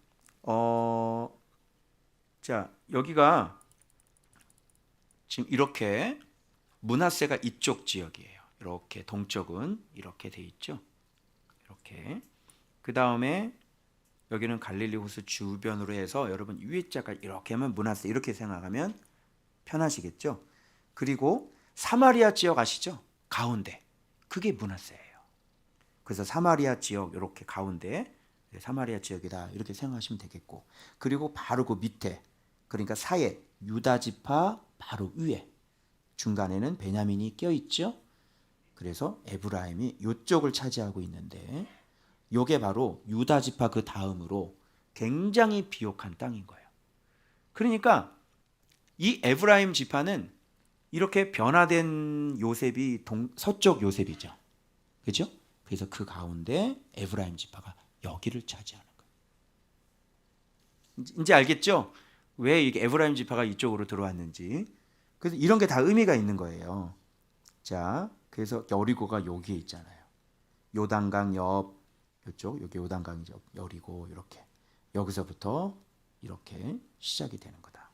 자 여기가 지금 이렇게 므낫세가 이쪽 지역이에요. 이렇게 동쪽은 이렇게 돼 있죠. 이렇게. 그 다음에 여기는 갈릴리 호수 주변으로 해서 여러분 위에 자가 이렇게 하면 므낫세, 이렇게 생각하면 편하시겠죠. 그리고 사마리아 지역 아시죠? 가운데 그게 므낫세예요. 그래서 사마리아 지역 이렇게 가운데 사마리아 지역이다 이렇게 생각하시면 되겠고, 그리고 바로 그 밑에, 그러니까 사이에 유다 지파 바로 위에 중간에는 베냐민이 껴있죠. 그래서 에브라임이 이쪽을 차지하고 있는데, 요게 바로 유다 지파 그 다음으로 굉장히 비옥한 땅인 거예요. 그러니까 이 에브라임 지파는 이렇게 변화된 요셉이 서쪽 요셉이죠. 그죠? 그래서 그 가운데 에브라임 지파가 여기를 차지하는 거예요. 이제 알겠죠? 왜 이게 에브라임 지파가 이쪽으로 들어왔는지. 그래서 이런 게 다 의미가 있는 거예요. 자, 그래서 여리고가 여기에 있잖아요. 요단강 옆 이쪽, 여기 요단강 옆 여리고, 이렇게 여기서부터 이렇게 시작이 되는 거다.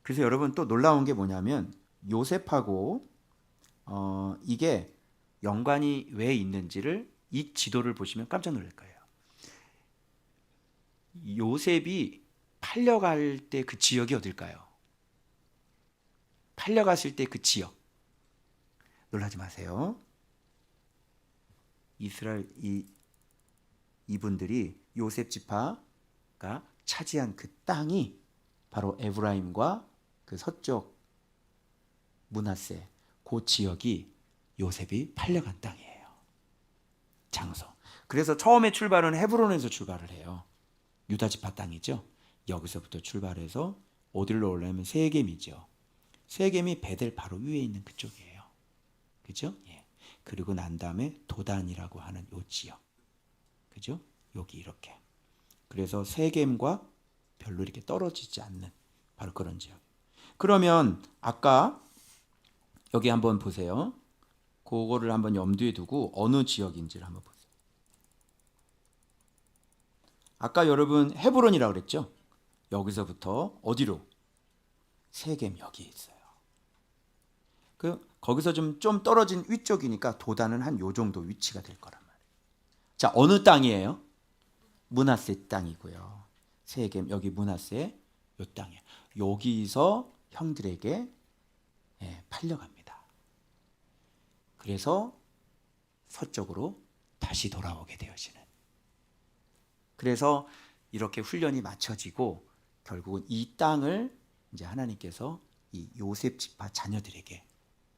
그래서 여러분 또 놀라운 게 뭐냐면 요셉하고 이게 연관이 왜 있는지를 이 지도를 보시면 깜짝 놀랄 거예요. 요셉이 팔려갈 때 그 지역이 어딜까요? 팔려갔을 때 그 지역. 놀라지 마세요. 이스라엘 이분들이 요셉 지파가 차지한 그 땅이 바로 에브라임과 그 서쪽 므낫세 그 지역이 요셉이 팔려간 땅이에요. 장소. 그래서 처음에 출발은 헤브론에서 출발을 해요. 유다 지파 땅이죠. 여기서부터 출발해서 어디로 올라오면 세겜이죠. 세겜이 베델 바로 위에 있는 그쪽이에요. 그죠? 예. 그리고 난 다음에 도단이라고 하는 요 지역. 그죠? 여기 이렇게. 그래서 세겜과 별로 이렇게 떨어지지 않는 바로 그런 지역. 그러면 아까 여기 한번 보세요. 그거를 한번 염두에 두고 어느 지역인지를 한번 보세요. 아까 여러분 헤브론이라고 그랬죠? 여기서부터 어디로? 세겜 여기에 있어요. 거기서 좀 떨어진 위쪽이니까 도단은 한 요 정도 위치가 될 거란 말이에요. 자, 어느 땅이에요? 므낫세 땅이고요. 세겜 여기 므낫세 요 땅이에요. 여기서 형들에게 팔려갑니다. 그래서 서쪽으로 다시 돌아오게 되어지는. 그래서 이렇게 훈련이 맞춰지고 결국은 이 땅을 이제 하나님께서 이 요셉 지파 자녀들에게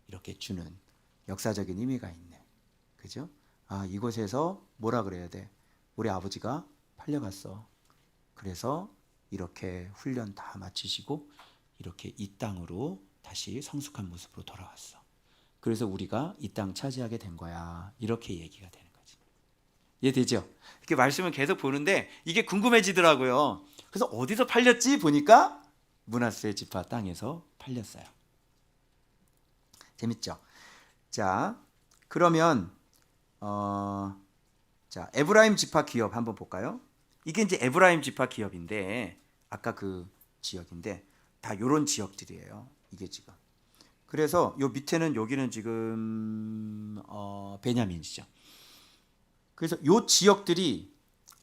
이렇게 주는 역사적인 의미가 있네. 그죠? 아, 이곳에서 뭐라 그래야 돼? 우리 아버지가 팔려갔어. 그래서 이렇게 훈련 다 마치시고 이렇게 이 땅으로 다시 성숙한 모습으로 돌아왔어. 그래서 우리가 이 땅 차지하게 된 거야. 이렇게 얘기가 되는 거지. 이해되죠? 이렇게 말씀을 계속 보는데 이게 궁금해지더라고요. 그래서 어디서 팔렸지? 보니까 므낫세 지파 땅에서 팔렸어요. 재밌죠? 자, 그러면 자, 에브라임 지파 기업 한번 볼까요? 이게 이제 에브라임 지파 기업인데 아까 그 지역인데 다 요런 지역들이에요. 이게 지금. 그래서 요 밑에는 여기는 지금 베냐민이죠. 그래서 요 지역들이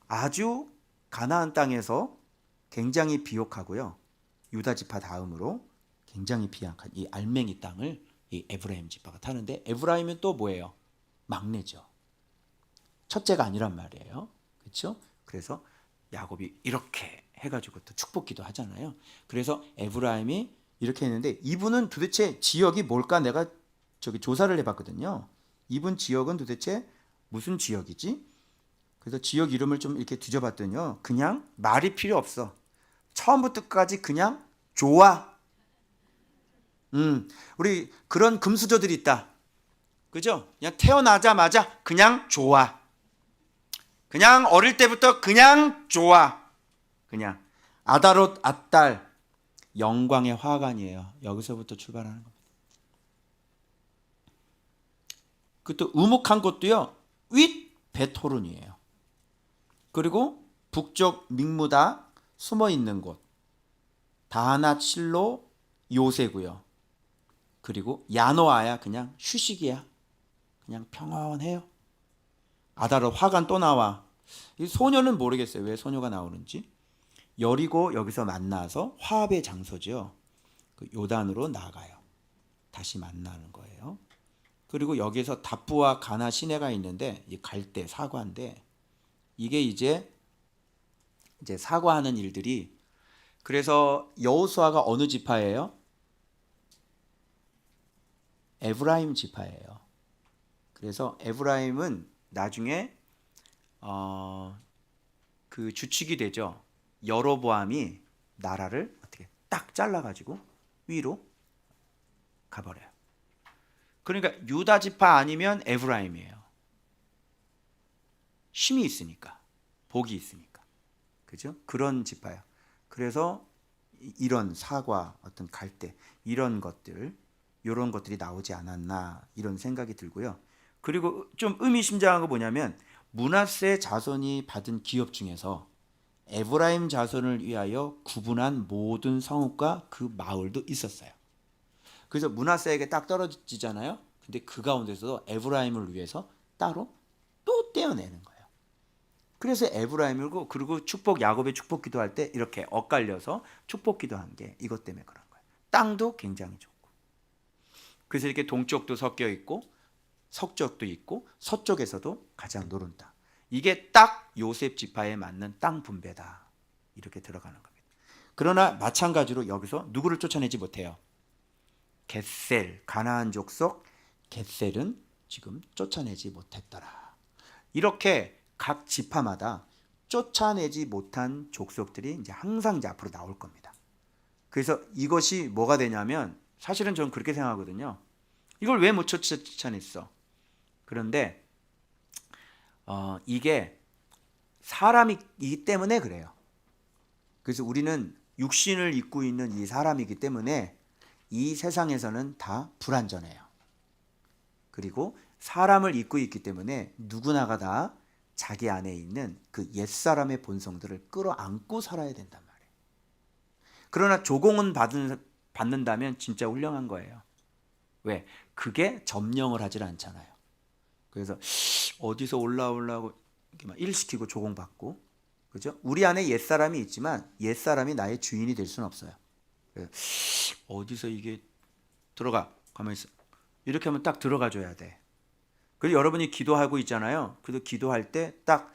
아주 가나안 땅에서 굉장히 비옥하고요. 유다 지파 다음으로 굉장히 비약한 이 알맹이 땅을 이 에브라임 지파가 타는데, 에브라임은 또 뭐예요? 막내죠. 첫째가 아니란 말이에요. 그렇죠? 그래서 야곱이 이렇게 해가지고 또 축복기도 하잖아요. 그래서 에브라임이 이렇게 했는데 이분은 도대체 지역이 뭘까? 내가 저기 조사를 해봤거든요. 이분 지역은 도대체 무슨 지역이지? 그래서 지역 이름을 좀 이렇게 뒤져봤더니요. 그냥 말이 필요 없어. 처음부터 끝까지 그냥 좋아. 우리 그런 금수저들이 있다. 그죠? 그냥 태어나자마자 그냥 좋아. 그냥 어릴 때부터 그냥 좋아. 그냥 아다롯 앗달 영광의 화관이에요. 여기서부터 출발하는 겁니다. 그것도 우묵한 것도요. 윗 베토른이에요. 그리고 북쪽 믹무다 숨어 있는 곳 다하나칠로 요새고요. 그리고 야노아야 그냥 휴식이야. 그냥 평온해요. 아다르 화관 또 나와. 이 소녀는 모르겠어요. 왜 소녀가 나오는지. 여리고 여기서 만나서 화합의 장소죠. 그 요단으로 나가요. 다시 만나는 거예요. 그리고 여기서 답부와 가나 시내가 있는데 이 갈대 사과인데 이게 이제 사과하는 일들이 그래서 여호수아가 어느 지파예요? 에브라임 지파예요. 그래서 에브라임은 나중에 그 주축이 되죠. 여로보암이 나라를 어떻게 딱 잘라가지고 위로 가버려요. 그러니까 유다 지파 아니면 에브라임이에요. 힘이 있으니까, 복이 있으니까, 그죠? 그런 지파예요. 그래서 이런 사과, 어떤 갈대 이런 것들이 나오지 않았나 이런 생각이 들고요. 그리고 좀 의미심장한 거 뭐냐면 므낫세 자손이 받은 기업 중에서 에브라임 자손을 위하여 구분한 모든 성읍과 그 마을도 있었어요. 그래서 므낫세에게 딱 떨어지잖아요. 근데 그 가운데서도 에브라임을 위해서 따로 또 떼어내는 거예요. 그래서 에브라임을 그리고 축복 야곱의 축복 기도할 때 이렇게 엇갈려서 축복 기도한 게 이것 때문에 그런 거예요. 땅도 굉장히 좋고. 그래서 이렇게 동쪽도 섞여 있고 서쪽도 있고 서쪽에서도 가장 노른 땅. 이게 딱 요셉 지파에 맞는 땅 분배다. 이렇게 들어가는 겁니다. 그러나 마찬가지로 여기서 누구를 쫓아내지 못해요. 겟셀, 가나안 족속 겟셀은 지금 쫓아내지 못했더라. 이렇게 각 지파마다 쫓아내지 못한 족속들이 이제 항상 이제 앞으로 나올 겁니다. 그래서 이것이 뭐가 되냐면 사실은 저는 그렇게 생각하거든요. 이걸 왜 못 쫓아냈어? 그런데 이게 사람이기 때문에 그래요. 그래서 우리는 육신을 입고 있는 이 사람이기 때문에 이 세상에서는 다 불완전해요. 그리고 사람을 입고 있기 때문에 누구나가 다 자기 안에 있는 그 옛사람의 본성들을 끌어안고 살아야 된단 말이에요. 그러나 조공은 받는다면 진짜 훌륭한 거예요. 왜? 그게 점령을 하질 않잖아요. 그래서 어디서 올라오려고 이렇게 막 일시키고 조공받고, 그죠? 우리 안에 옛사람이 있지만 옛사람이 나의 주인이 될 수는 없어요. 어디서 이게 들어가? 가만히 있어. 이렇게 하면 딱 들어가줘야 돼. 그리고 여러분이 기도하고 있잖아요. 그래도 기도할 때 딱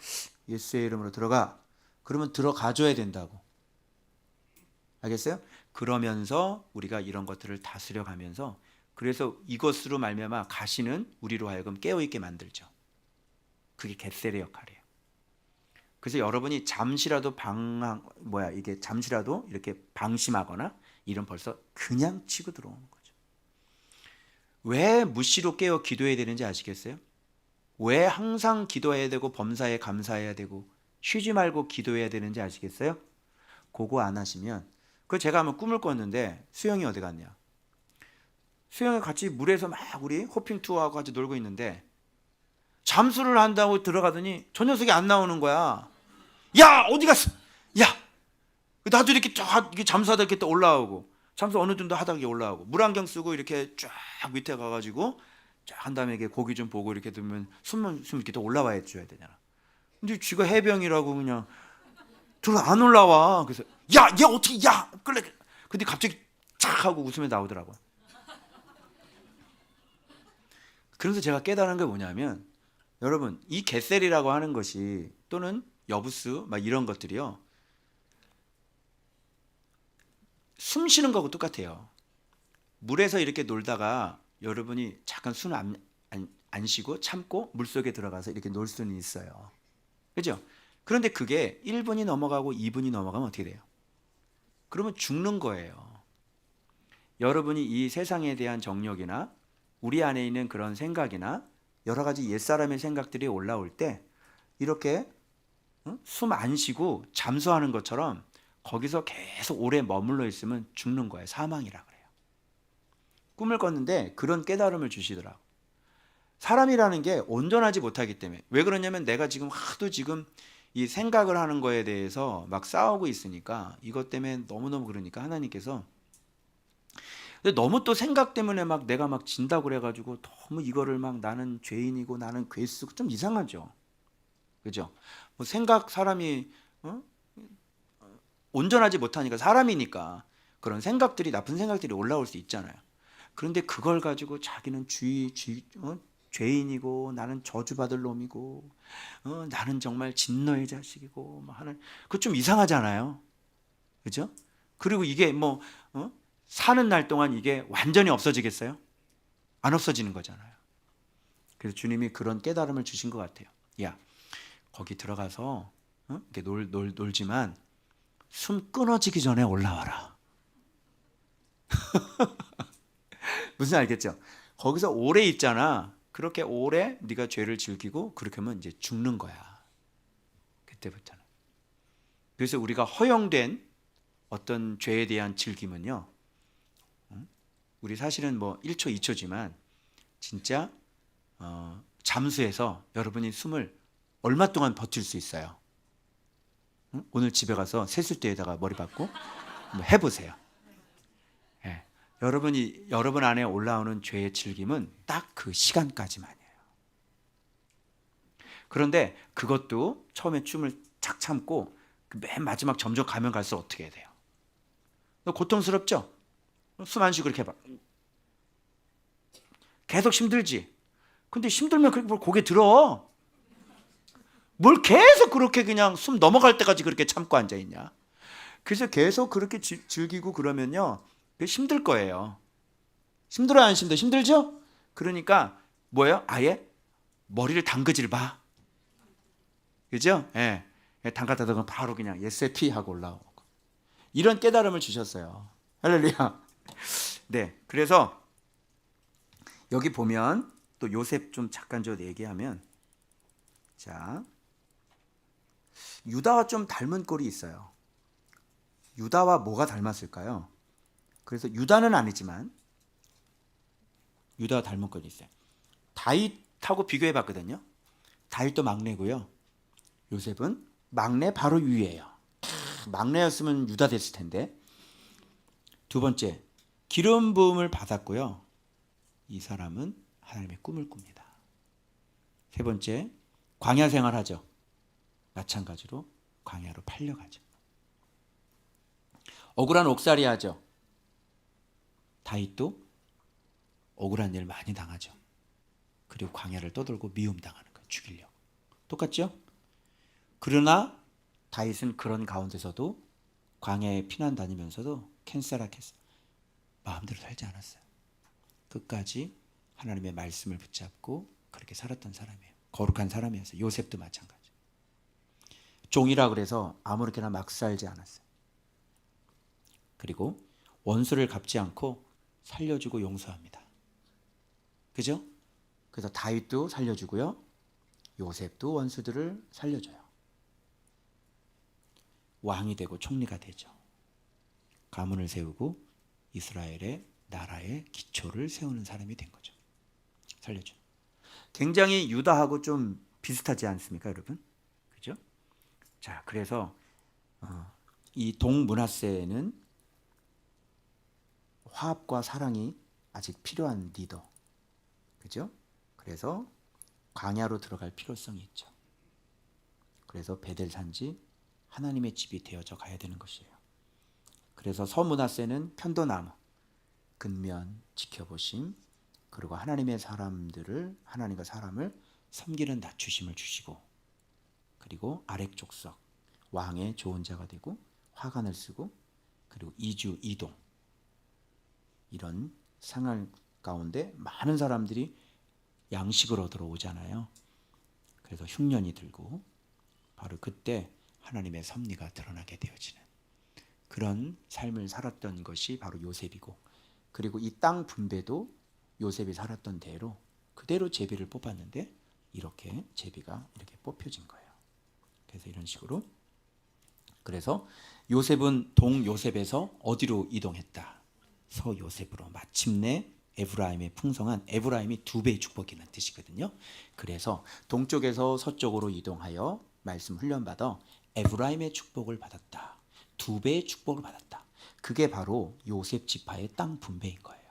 예수의 이름으로 들어가. 그러면 들어가줘야 된다고. 알겠어요? 그러면서 우리가 이런 것들을 다스려 가면서 그래서 이것으로 말미암아 가시는 우리로 하여금 깨어있게 만들죠. 그게 겟셀의 역할이에요. 그래서 여러분이 잠시라도 잠시라도 이렇게 방심하거나 이런 벌써 그냥 치고 들어오는 거죠. 왜 무시로 깨어 기도해야 되는지 아시겠어요? 왜 항상 기도해야 되고 범사에 감사해야 되고 쉬지 말고 기도해야 되는지 아시겠어요? 그거 안 하시면 제가 한번 꿈을 꿨는데 수영이 어디 갔냐? 수영이 같이 물에서 막 우리 호핑 투어하고 같이 놀고 있는데 잠수를 한다고 들어가더니 저 녀석이 안 나오는 거야. 야 어디 갔어? 야 나도 이렇게 잠수하다 이렇게 또 올라오고 잠수 어느 정도 하다 올라오고 물안경 쓰고 이렇게 쫙 밑에 가가지고 쫙 한 다음에 이렇게 고기 좀 보고 이렇게 두면 숨 이렇게 또 올라와야 줘야 되잖아. 근데 쥐가 해병이라고 그냥 안 올라와. 그래서 얘 어떻게 끌래? 근데 갑자기 착 하고 웃으며 나오더라고. 그래서 제가 깨달은 게 뭐냐면 여러분 이 겟셀이라고 하는 것이 또는 여부스 막 이런 것들이요 숨 쉬는 거하고 똑같아요. 물에서 이렇게 놀다가 여러분이 잠깐 숨 안 쉬고 참고 물속에 들어가서 이렇게 놀 수는 있어요. 그죠? 그런데 그게 1분이 넘어가고 2분이 넘어가면 어떻게 돼요? 그러면 죽는 거예요. 여러분이 이 세상에 대한 정욕이나 우리 안에 있는 그런 생각이나 여러 가지 옛사람의 생각들이 올라올 때 이렇게 숨 안 쉬고 잠수하는 것처럼 거기서 계속 오래 머물러 있으면 죽는 거예요. 사망이라 그래요. 꿈을 꿨는데 그런 깨달음을 주시더라고. 사람이라는 게 온전하지 못하기 때문에. 왜 그러냐면 내가 지금 하도 지금 이 생각을 하는 거에 대해서 막 싸우고 있으니까, 이것 때문에 너무너무 그러니까 하나님께서, 근데 너무 또 생각 때문에 막 내가 막 진다고 그래가지고 너무 이거를 막 나는 죄인이고 나는 괴수고 좀 이상하죠. 그죠? 뭐 생각 사람이 어? 온전하지 못하니까, 사람이니까 그런 생각들이, 나쁜 생각들이 올라올 수 있잖아요. 그런데 그걸 가지고 자기는 죄인이고 나는 저주받을 놈이고 나는 정말 진노의 자식이고 뭐 하는, 그거 좀 이상하잖아요. 그죠? 그리고 이게 뭐 사는 날 동안 이게 완전히 없어지겠어요? 안 없어지는 거잖아요. 그래서 주님이 그런 깨달음을 주신 것 같아요. 야, 거기 들어가서 이렇게 놀지만 숨 끊어지기 전에 올라와라. 무슨 알겠죠? 거기서 오래 있잖아. 그렇게 오래 네가 죄를 즐기고 그렇게 하면 이제 죽는 거야. 그때부터는. 그래서 우리가 허용된 어떤 죄에 대한 즐김은요, 우리 사실은 뭐 1초, 2초지만 진짜 잠수해서 여러분이 숨을 얼마 동안 버틸 수 있어요? 오늘 집에 가서 세숫대에다가 머리 박고 한번 해보세요. 예. 여러분 안에 올라오는 죄의 즐김은 딱 그 시간까지만이에요. 그런데 그것도 처음에 춤을 착 참고 맨 마지막 점점 가면 갈수록 어떻게 해야 돼요? 고통스럽죠? 숨 안 쉬고 이렇게 해봐. 계속 힘들지? 근데 힘들면 그렇게 고개 들어. 뭘 계속 그렇게 그냥 숨 넘어갈 때까지 그렇게 참고 앉아있냐? 그래서 계속 그렇게 즐기고 그러면요, 힘들 거예요. 힘들어요, 안 힘들어요? 힘들죠? 그러니까 뭐예요? 아예 머리를 담그질 마. 그죠? 예. 담갔다가 바로 그냥 예세피 하고 올라오고. 이런 깨달음을 주셨어요. 할렐루야. 네. 그래서 여기 보면 또 요셉 좀 잠깐 저 얘기하면, 자, 유다와 좀 닮은 꼴이 있어요. 유다와 뭐가 닮았을까요? 그래서 유다는 아니지만 유다와 닮은 꼴이 있어요. 다윗하고 비교해 봤거든요. 다윗도 막내고요. 요셉은 막내 바로 위예요. 막내였으면 유다 됐을 텐데. 두 번째, 기름 부음을 받았고요. 이 사람은 하나님의 꿈을 꿉니다. 세 번째, 광야 생활하죠. 마찬가지로 광야로 팔려가죠. 억울한 옥살이 하죠. 다윗도 억울한 일 많이 당하죠. 그리고 광야를 떠돌고 미움당하는 거예요. 죽이려고. 똑같죠? 그러나 다윗은 그런 가운데서도 광야에 피난 다니면서도 캔사라케스 마음대로 살지 않았어요. 끝까지 하나님의 말씀을 붙잡고 그렇게 살았던 사람이에요. 거룩한 사람이었어요. 요셉도 마찬가지. 종이라 그래서 아무렇게나 막 살지 않았어요. 그리고 원수를 갚지 않고 살려주고 용서합니다. 그죠? 그래서 다윗도 살려주고요. 요셉도 원수들을 살려줘요. 왕이 되고 총리가 되죠. 가문을 세우고 이스라엘의 나라의 기초를 세우는 사람이 된 거죠. 살려줘. 굉장히 유다하고 좀 비슷하지 않습니까, 여러분? 그죠? 자, 그래서 이 동므낫세는 화합과 사랑이 아직 필요한 리더. 그죠? 그래서 광야로 들어갈 필요성이 있죠. 그래서 베델 산지 하나님의 집이 되어져 가야 되는 것이에요. 그래서 서므낫세는 편도나무, 근면, 지켜보심, 그리고 하나님의 사람들을, 하나님과 사람을 섬기는 낮추심을 주시고, 그리고 아렉족석, 왕의 좋은 자가 되고 화관을 쓰고, 그리고 이주, 이동, 이런 생활 가운데 많은 사람들이 양식을 얻으러 오잖아요. 그래서 흉년이 들고 바로 그때 하나님의 섭리가 드러나게 되어지는 그런 삶을 살았던 것이 바로 요셉이고, 그리고 이 땅 분배도 요셉이 살았던 대로 그대로 제비를 뽑았는데 이렇게 제비가 이렇게 뽑혀진 거예요. 그래서 이런 식으로, 그래서 요셉은 동요셉에서 어디로 이동했다? 서요셉으로 마침내 에브라임의 풍성한, 에브라임이 2배의 축복이라는 뜻이거든요. 그래서 동쪽에서 서쪽으로 이동하여 말씀 훈련받아 에브라임의 축복을 받았다. 2배의 축복을 받았다. 그게 바로 요셉 지파의 땅 분배인 거예요.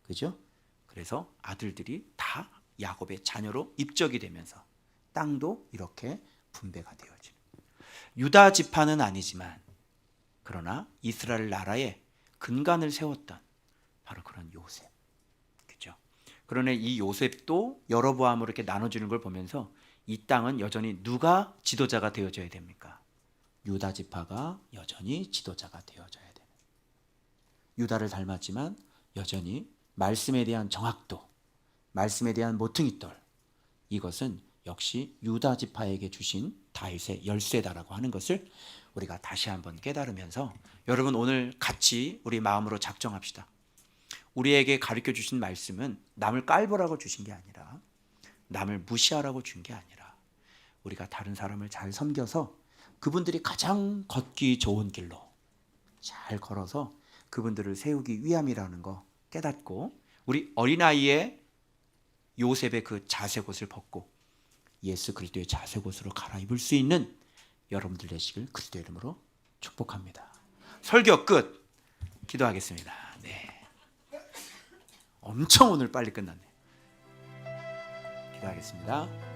그죠? 그래서 아들들이 다 야곱의 자녀로 입적이 되면서 땅도 이렇게 분배가 되어지는. 유다 지파는 아니지만 그러나 이스라엘 나라에 근간을 세웠던 바로 그런 요셉. 그죠? 그러나 이 요셉도 여로보암으로 이렇게 나눠주는 걸 보면서 이 땅은 여전히 누가 지도자가 되어져야 됩니까? 유다 지파가 여전히 지도자가 되어져야 되는. 유다를 닮았지만 여전히 말씀에 대한 정확도, 말씀에 대한 모퉁이돌, 이것은 역시 유다 지파에게 주신 다윗의 열쇠다라고 하는 것을 우리가 다시 한번 깨달으면서 여러분 오늘 같이 우리 마음으로 작정합시다. 우리에게 가르쳐 주신 말씀은 남을 깔보라고 주신 게 아니라, 남을 무시하라고 준 게 아니라, 우리가 다른 사람을 잘 섬겨서 그분들이 가장 걷기 좋은 길로 잘 걸어서 그분들을 세우기 위함이라는 거 깨닫고, 우리 어린아이의 요셉의 그 자색옷을 벗고 예수 그리스도의 자색옷으로 갈아입을 수 있는 여러분들 되시길 그리스도 이름으로 축복합니다. 설교 끝. 기도하겠습니다. 네. 엄청 오늘 빨리 끝났네. 기도하겠습니다.